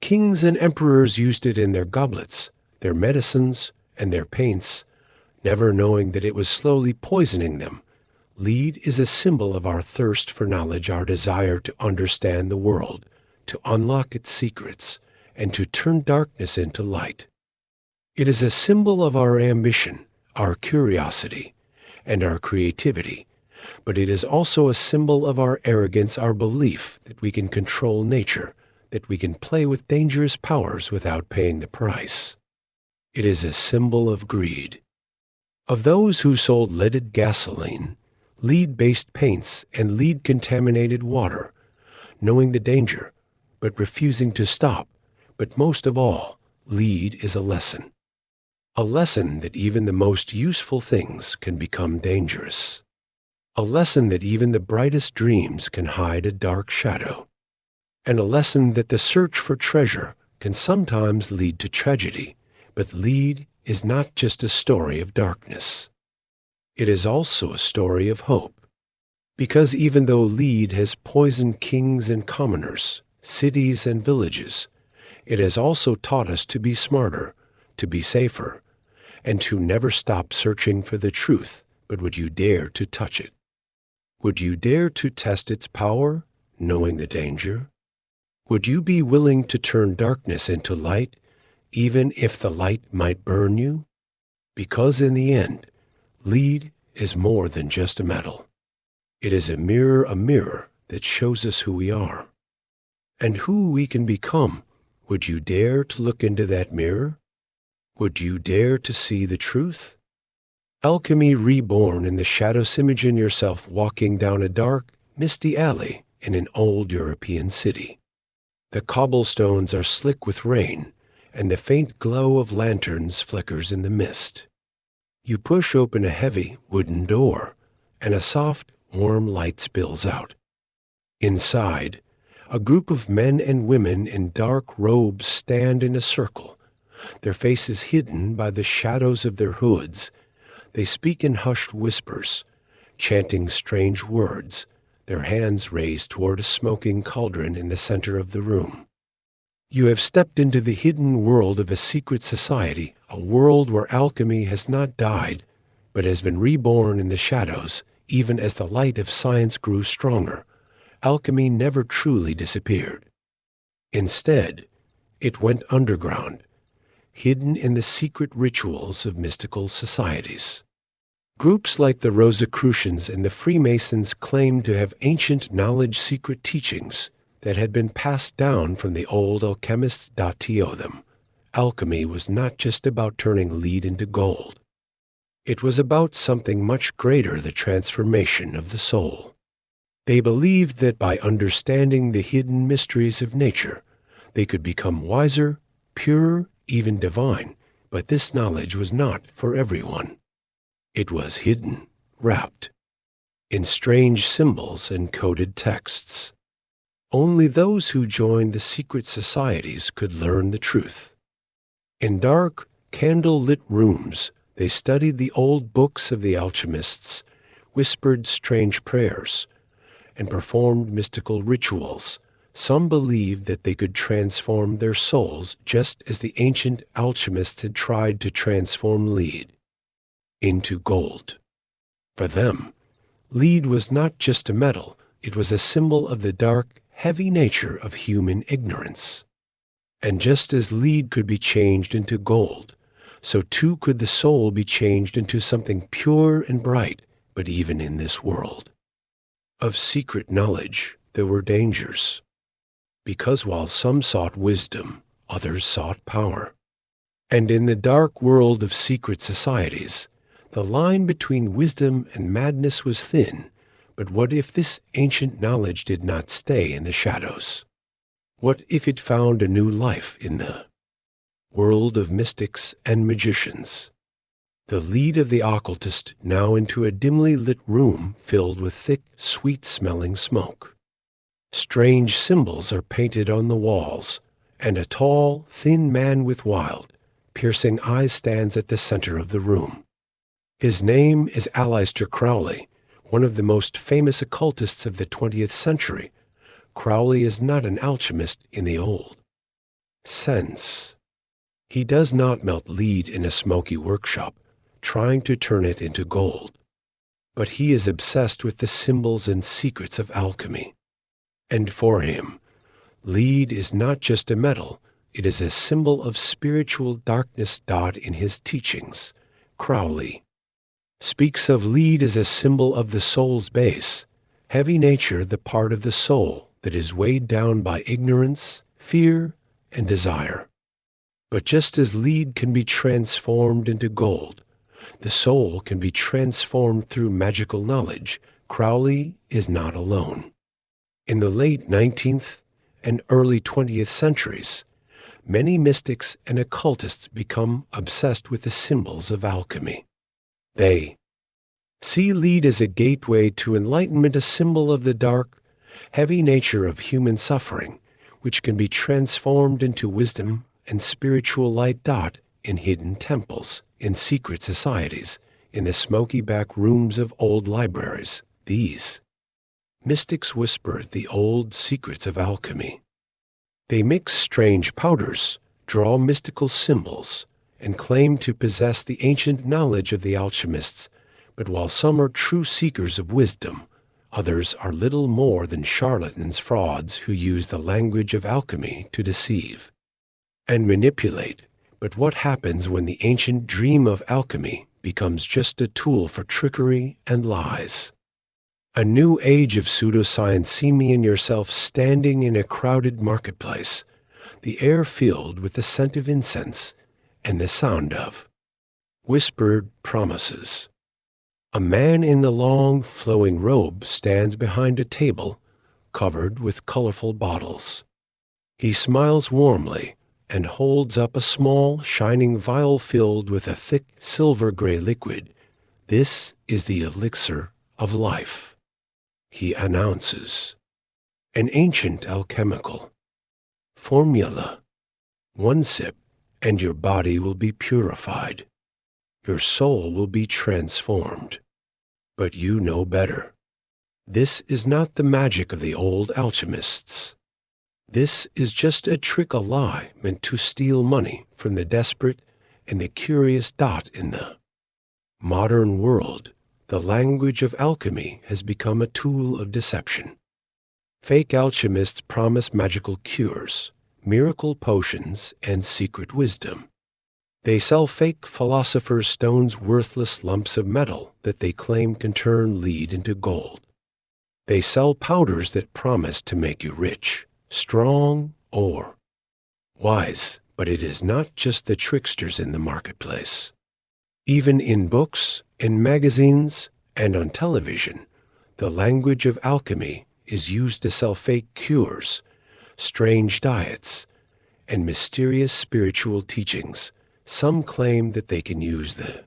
Kings and emperors used it in their goblets, their medicines, and their paints, never knowing that it was slowly poisoning them. Lead is a symbol of our thirst for knowledge, our desire to understand the world, to unlock its secrets, and to turn darkness into light. It is a symbol of our ambition, our curiosity, and our creativity, but it is also a symbol of our arrogance, our belief that we can control nature, that we can play with dangerous powers without paying the price. It is a symbol of greed, of those who sold leaded gasoline, lead-based paints, and lead-contaminated water, knowing the danger, but refusing to stop. But most of all, lead is a lesson that even the most useful things can become dangerous, a lesson that even the brightest dreams can hide a dark shadow, and a lesson that the search for treasure can sometimes lead to tragedy. But lead is not just a story of darkness. It is also a story of hope. Because even though lead has poisoned kings and commoners, cities and villages, it has also taught us to be smarter, to be safer, and to never stop searching for the truth. But would you dare to touch it? Would you dare to test its power, knowing the danger? Would you be willing to turn darkness into light, even if the light might burn you? Because in the end, lead is more than just a metal. It is a mirror that shows us who we are and who we can become. Would you dare to look into that mirror? Would you dare to see the truth? Alchemy reborn in the shadows. Imagine yourself walking down a dark, misty alley in an old European city. The cobblestones are slick with rain, and the faint glow of lanterns flickers in the mist. You push open a heavy wooden door, and a soft, warm light spills out. Inside, a group of men and women in dark robes stand in a circle, their faces hidden by the shadows of their hoods. They speak in hushed whispers, chanting strange words, their hands raised toward a smoking cauldron in the center of the room. You have stepped into the hidden world of a secret society, a world where alchemy has not died, but has been reborn in the shadows. Even as the light of science grew stronger, alchemy never truly disappeared. Instead, it went underground, hidden in the secret rituals of mystical societies. Groups like the Rosicrucians and the Freemasons claimed to have ancient knowledge, secret teachings that had been passed down from the old alchemists. To them, alchemy was not just about turning lead into gold. It was about something much greater, the transformation of the soul. They believed that by understanding the hidden mysteries of nature, they could become wiser, purer, even divine. But this knowledge was not for everyone. It was hidden, wrapped in strange symbols and coded texts. Only those who joined the secret societies could learn the truth. In dark, candle-lit rooms, they studied the old books of the alchemists, whispered strange prayers, and performed mystical rituals. Some believed that they could transform their souls just as the ancient alchemists had tried to transform lead into gold. For them, lead was not just a metal, it was a symbol of the dark, heavy nature of human ignorance. And just as lead could be changed into gold, so too could the soul be changed into something pure and bright. But even in this world of secret knowledge, there were dangers. Because while some sought wisdom, others sought power. And in the dark world of secret societies, the line between wisdom and madness was thin. But what if this ancient knowledge did not stay in the shadows? What if it found a new life in the world of mystics and magicians? The lead of the occultist now into a dimly lit room filled with thick, sweet-smelling smoke. Strange symbols are painted on the walls, and a tall, thin man with wild, piercing eyes stands at the center of the room. His name is Aleister Crowley, one of the most famous occultists of the 20th century. Crowley is not an alchemist in the old sense. He does not melt lead in a smoky workshop, trying to turn it into gold. But he is obsessed with the symbols and secrets of alchemy. And for him, lead is not just a metal, it is a symbol of spiritual darkness. In his teachings, Crowley speaks of lead as a symbol of the soul's base, heavy nature, the part of the soul that is weighed down by ignorance, fear, and desire. But just as lead can be transformed into gold, the soul can be transformed through magical knowledge. Crowley is not alone. In the late 19th and early 20th centuries, many mystics and occultists become obsessed with the symbols of alchemy. They see lead as a gateway to enlightenment, a symbol of the dark, heavy nature of human suffering, which can be transformed into wisdom and spiritual light. In hidden temples, in secret societies, in the smoky back rooms of old libraries, these mystics whisper the old secrets of alchemy. They mix strange powders, draw mystical symbols, and claim to possess the ancient knowledge of the alchemists. But while some are true seekers of wisdom, others are little more than charlatans, frauds who use the language of alchemy to deceive and manipulate. But what happens when the ancient dream of alchemy becomes just a tool for trickery and lies? A new age of pseudoscience. See me and yourself standing in a crowded marketplace, the air filled with the scent of incense and the sound of whispered promises. A man in a long, flowing robe stands behind a table covered with colorful bottles. He smiles warmly and holds up a small, shining vial filled with a thick, silver-gray liquid. This is the elixir of life, he announces. An ancient alchemical formula. One sip, and your body will be purified. Your soul will be transformed. But you know better. This is not the magic of the old alchemists. This is just a trick, a lie meant to steal money from the desperate and the curious. In the modern world, the language of alchemy has become a tool of deception. Fake alchemists promise magical cures, miracle potions, and secret wisdom. They sell fake philosophers' stones, worthless lumps of metal that they claim can turn lead into gold. They sell powders that promise to make you rich, strong, or wise. But it is not just the tricksters in the marketplace. Even in books, in magazines, and on television, the language of alchemy is used to sell fake cures, strange diets, and mysterious spiritual teachings. Some claim that they can use the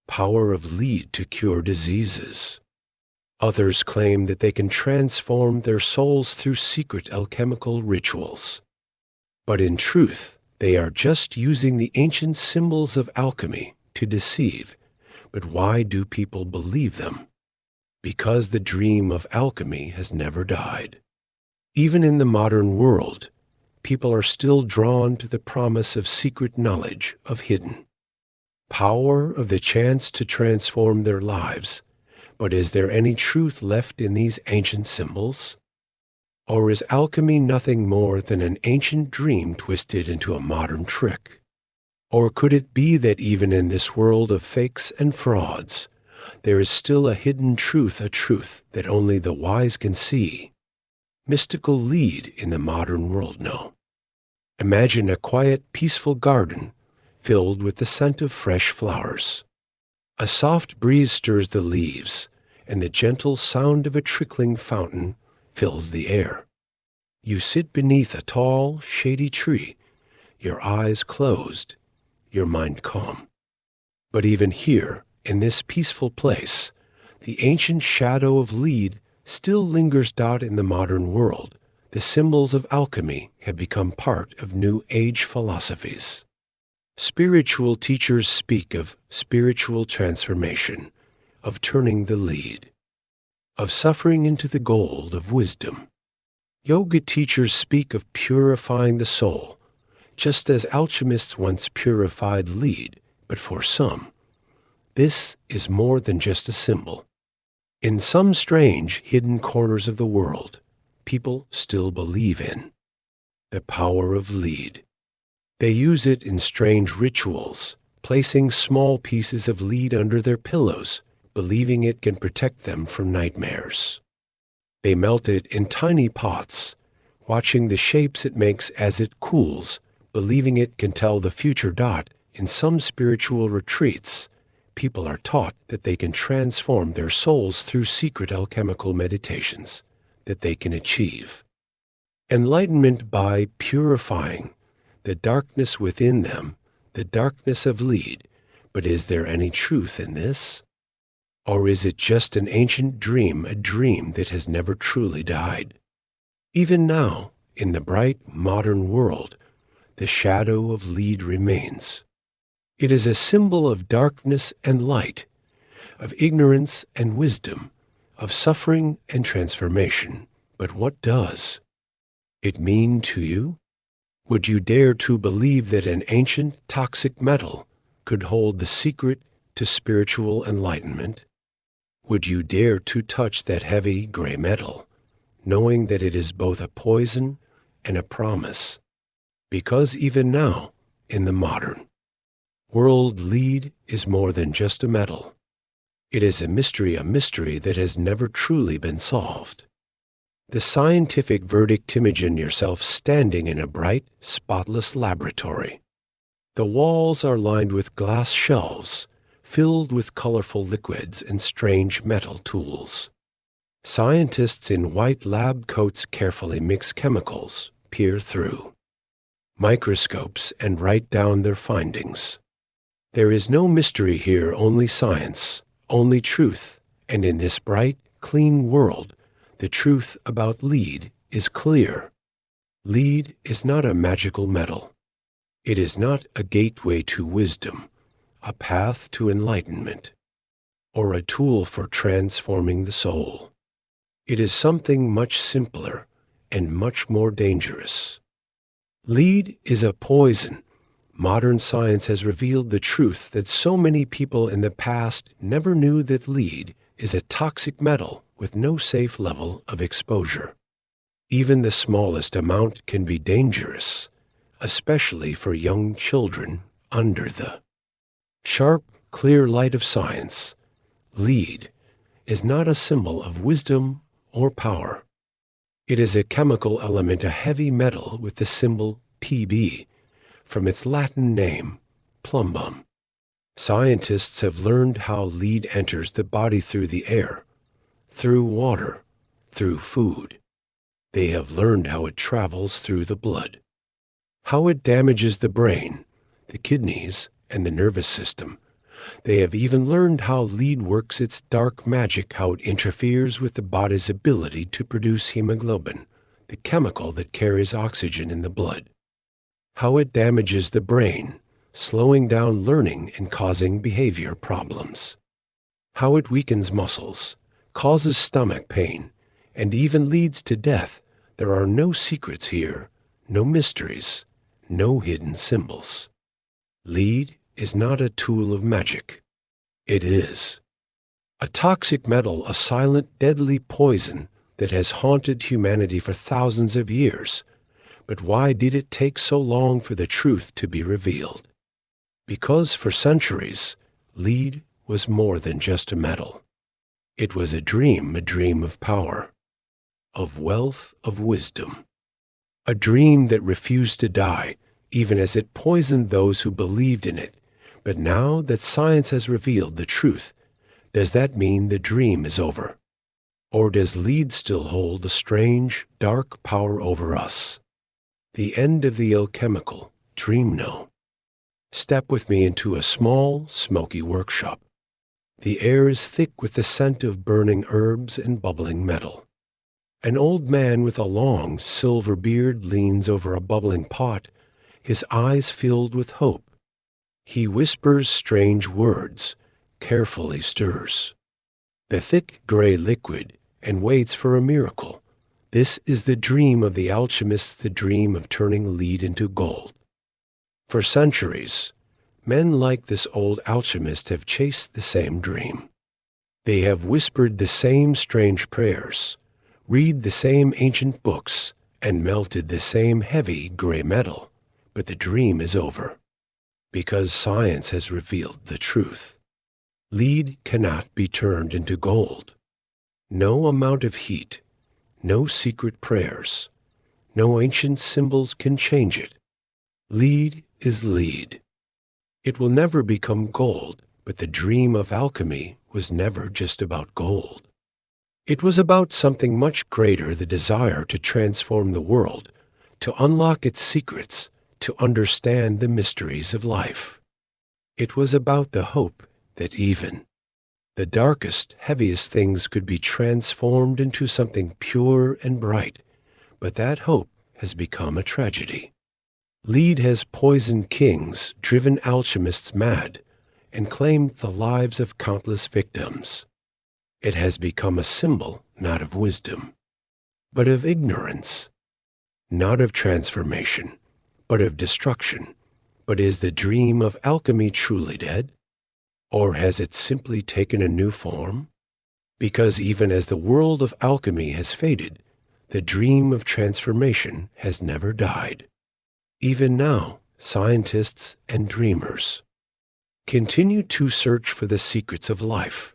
power of lead to cure diseases. Others claim that they can transform their souls through secret alchemical rituals. But in truth, they are just using the ancient symbols of alchemy to deceive. But why do people believe them? Because the dream of alchemy has never died. Even in the modern world, people are still drawn to the promise of secret knowledge, of hidden power, of the chance to transform their lives. But is there any truth left in these ancient symbols? Or is alchemy nothing more than an ancient dream twisted into a modern trick? Or could it be that even in this world of fakes and frauds, there is still a hidden truth, a truth that only the wise can see? Mystical lead in the modern world? No. Imagine a quiet, peaceful garden filled with the scent of fresh flowers. A soft breeze stirs the leaves, and the gentle sound of a trickling fountain fills the air. You sit beneath a tall, shady tree, your eyes closed, your mind calm. But even here, in this peaceful place, the ancient shadow of lead still lingers. In the modern world, the symbols of alchemy have become part of New Age philosophies. Spiritual teachers speak of spiritual transformation, of turning the lead, of suffering into the gold of wisdom. Yoga teachers speak of purifying the soul, just as alchemists once purified lead. But for some, this is more than just a symbol. In some strange, hidden corners of the world, people still believe in the power of lead. They use it in strange rituals, placing small pieces of lead under their pillows, believing it can protect them from nightmares. They melt it in tiny pots, watching the shapes it makes as it cools, believing it can tell the future. In some spiritual retreats, people are taught that they can transform their souls through secret alchemical meditations, that they can achieve enlightenment by purifying the darkness within them, the darkness of lead. But is there any truth in this? Or is it just an ancient dream, a dream that has never truly died? Even now, in the bright modern world, the shadow of lead remains. It is a symbol of darkness and light, of ignorance and wisdom, of suffering and transformation. But what does it mean to you? Would you dare to believe that an ancient toxic metal could hold the secret to spiritual enlightenment? Would you dare to touch that heavy gray metal, knowing that it is both a poison and a promise? Because even now, in the modern world, lead is more than just a metal. It is a mystery that has never truly been solved. The scientific verdict: imagine yourself standing in a bright, spotless laboratory. The walls are lined with glass shelves, filled with colorful liquids and strange metal tools. Scientists in white lab coats carefully mix chemicals, peer through microscopes, and write down their findings. There is no mystery here, only science, only truth. And in this bright, clean world, the truth about lead is clear. Lead is not a magical metal. It is not a gateway to wisdom, a path to enlightenment, or a tool for transforming the soul. It is something much simpler and much more dangerous. Lead is a poison. Modern science has revealed the truth that so many people in the past never knew: that lead is a toxic metal with no safe level of exposure. Even the smallest amount can be dangerous, especially for young children under the sharp, clear light of science. Lead is not a symbol of wisdom or power. It is a chemical element, a heavy metal with the symbol Pb, from its Latin name, plumbum. Scientists have learned how lead enters the body through the air, through water, through food. They have learned how it travels through the blood, how it damages the brain, the kidneys, and the nervous system. They have even learned how lead works its dark magic, how it interferes with the body's ability to produce hemoglobin, the chemical that carries oxygen in the blood, how it damages the brain, slowing down learning and causing behavior problems, how it weakens muscles, causes stomach pain, and even leads to death. There are no secrets here, no mysteries, no hidden symbols. Lead is not a tool of magic. It is a toxic metal, a silent, deadly poison that has haunted humanity for thousands of years. But why did it take so long for the truth to be revealed? Because for centuries, lead was more than just a metal. It was a dream of power, of wealth, of wisdom. A dream that refused to die, even as it poisoned those who believed in it. But now that science has revealed the truth, does that mean the dream is over? Or does lead still hold a strange, dark power over us? The end of the alchemical dream? No. Step with me into a small, smoky workshop. The air is thick with the scent of burning herbs and bubbling metal. An old man with a long, silver beard leans over a bubbling pot, his eyes filled with hope. He whispers strange words, carefully stirs the thick gray liquid, and waits for a miracle. This is the dream of the alchemists, the dream of turning lead into gold. For centuries, men like this old alchemist have chased the same dream. They have whispered the same strange prayers, read the same ancient books, and melted the same heavy gray metal. but the dream is over. Because science has revealed the truth. Lead cannot be turned into gold. No amount of heat, no secret prayers, no ancient symbols can change it. Lead is lead. It will never become gold, but the dream of alchemy was never just about gold. It was about something much greater, the desire to transform the world, to unlock its secrets, to understand the mysteries of life. It was about the hope that even the darkest, heaviest things could be transformed into something pure and bright, but that hope has become a tragedy. Lead has poisoned kings, driven alchemists mad, and claimed the lives of countless victims. It has become a symbol not of wisdom, but of ignorance, not of transformation, but of destruction. But is the dream of alchemy truly dead? Or has it simply taken a new form? Because even as the world of alchemy has faded, the dream of transformation has never died. Even now, scientists and dreamers continue to search for the secrets of life,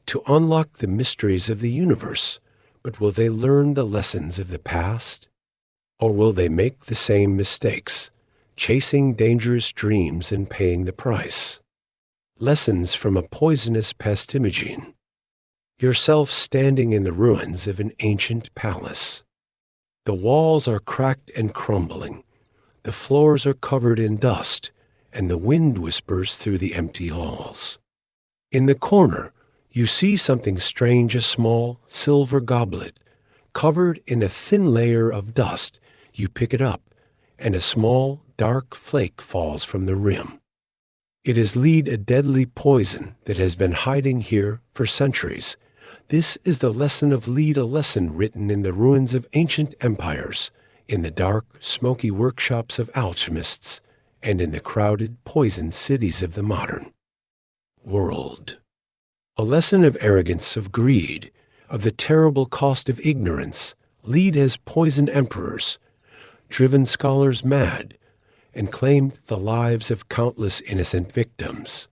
to unlock the mysteries of the universe, but will they learn the lessons of the past? Or will they make the same mistakes, chasing dangerous dreams and paying the price? Lessons from a poisonous pastimogene. Yourself standing in the ruins of an ancient palace. The walls are cracked and crumbling. The floors are covered in dust, and the wind whispers through the empty halls. In the corner, you see something strange, a small silver goblet, covered in a thin layer of dust. You pick it up, and a small, dark flake falls from the rim. It is lead, a deadly poison that has been hiding here for centuries. This is the lesson of lead, a lesson written in the ruins of ancient empires, in the dark, smoky workshops of alchemists, and in the crowded, poisoned cities of the modern world. A lesson of arrogance, of greed, of the terrible cost of ignorance. Lead has poisoned emperors, driven scholars mad, and claimed the lives of countless innocent victims.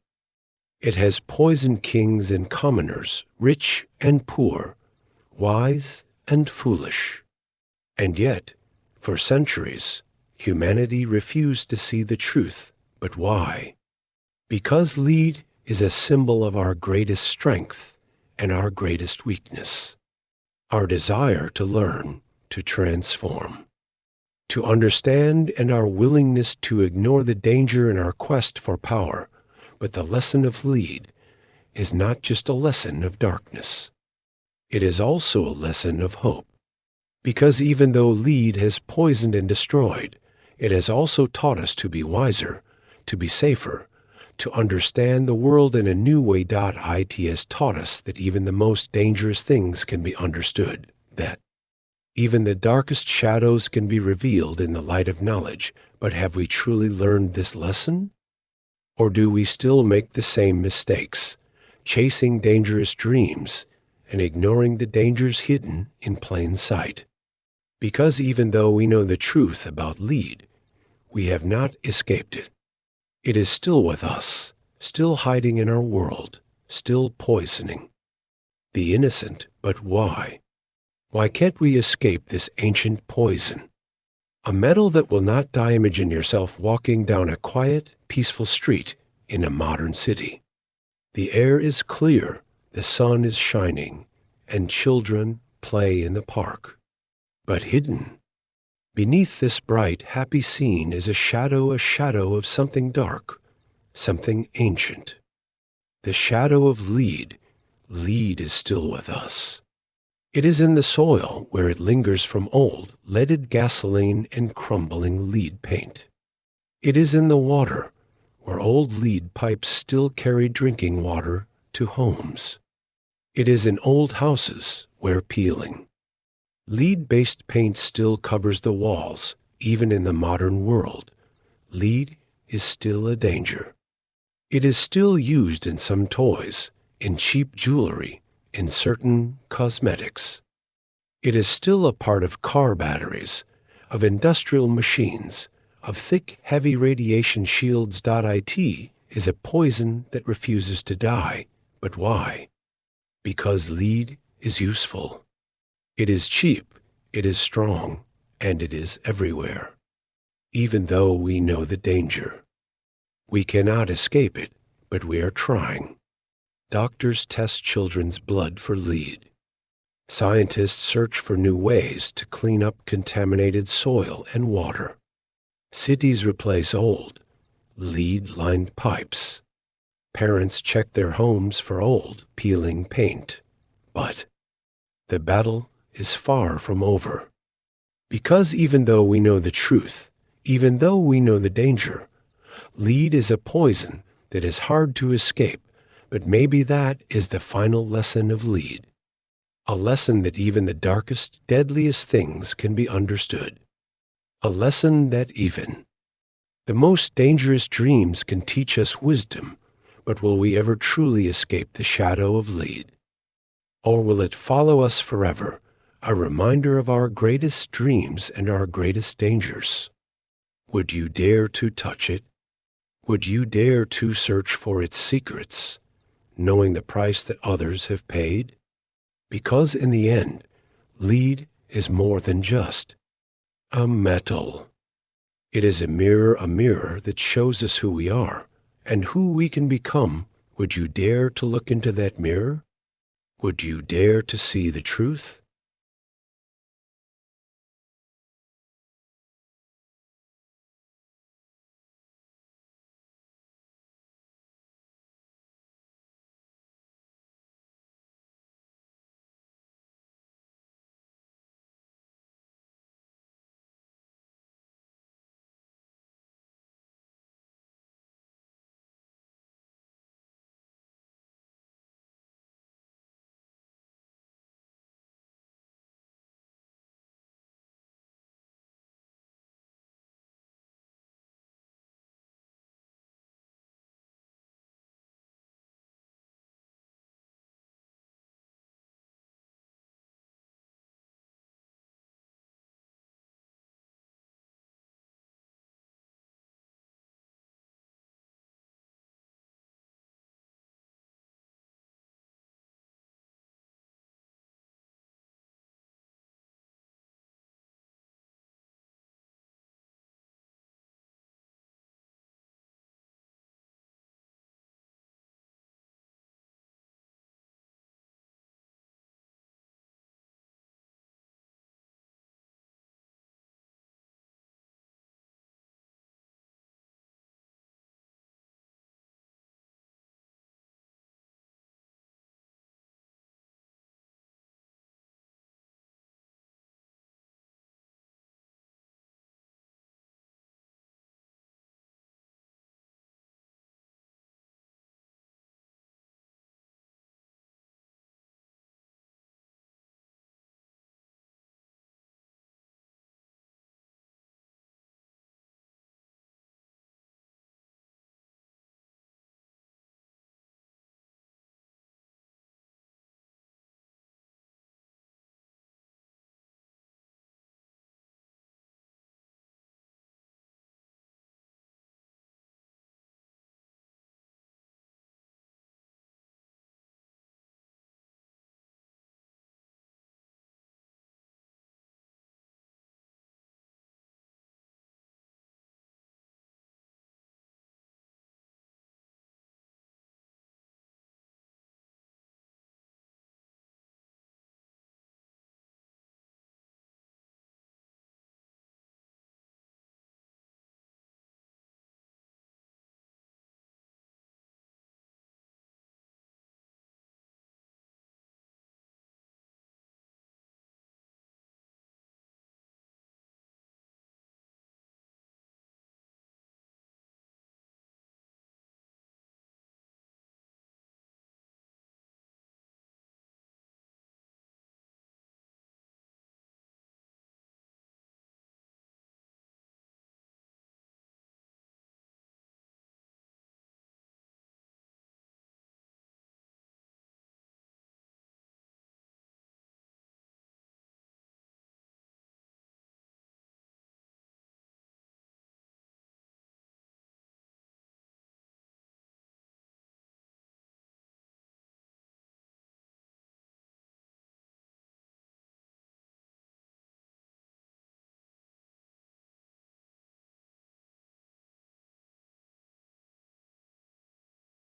It has poisoned kings and commoners, rich and poor, wise and foolish. And yet, for centuries, humanity refused to see the truth. But why? Because lead is a symbol of our greatest strength and our greatest weakness, our desire to learn, to transform, to understand, and our willingness to ignore the danger in our quest for power. But the lesson of lead is not just a lesson of darkness. It is also a lesson of hope. Because even though lead has poisoned and destroyed, it has also taught us to be wiser, to be safer, to understand the world in a new way. It has taught us that even the most dangerous things can be understood, that even the darkest shadows can be revealed in the light of knowledge. But have we truly learned this lesson? Or do we still make the same mistakes, chasing dangerous dreams and ignoring the dangers hidden in plain sight? Because even though we know the truth about lead, we have not escaped it. It is still with us, still hiding in our world, still poisoning the innocent. But why? Why can't we escape this ancient poison? A metal that will not die. Imagine yourself walking down a quiet, peaceful street in a modern city. The air is clear, the sun is shining, and children play in the park. But hidden beneath this bright, happy scene is a shadow of something dark, something ancient. The shadow of lead. Lead is still with us. It is in the soil where it lingers from old, leaded gasoline and crumbling lead paint. It is in the water, where old lead pipes still carry drinking water to homes. It is in old houses where peeling lead-based paint still covers the walls. Even in the modern world, lead is still a danger. It is still used in some toys, in cheap jewelry, in certain cosmetics. It is still a part of car batteries, of industrial machines, of thick, heavy radiation shields. Is a poison that refuses to die. But why? Because lead is useful. It is cheap, it is strong, and it is everywhere. Even though we know the danger. We cannot escape it, but we are trying. Doctors test children's blood for lead. Scientists search for new ways to clean up contaminated soil and water. Cities replace old, lead-lined pipes. Parents check their homes for old, peeling paint. But the battle is far from over. Because even though we know the truth, even though we know the danger, lead is a poison that is hard to escape, but maybe that is the final lesson of lead. A lesson that even the darkest, deadliest things can be understood. A lesson that even the most dangerous dreams can teach us wisdom, but will we ever truly escape the shadow of lead? Or will it follow us forever, a reminder of our greatest dreams and our greatest dangers? Would you dare to touch it? Would you dare to search for its secrets, knowing the price that others have paid? Because in the end, lead is more than just a metal. It is a mirror that shows us who we are and who we can become. Would you dare to look into that mirror? Would you dare to see the truth?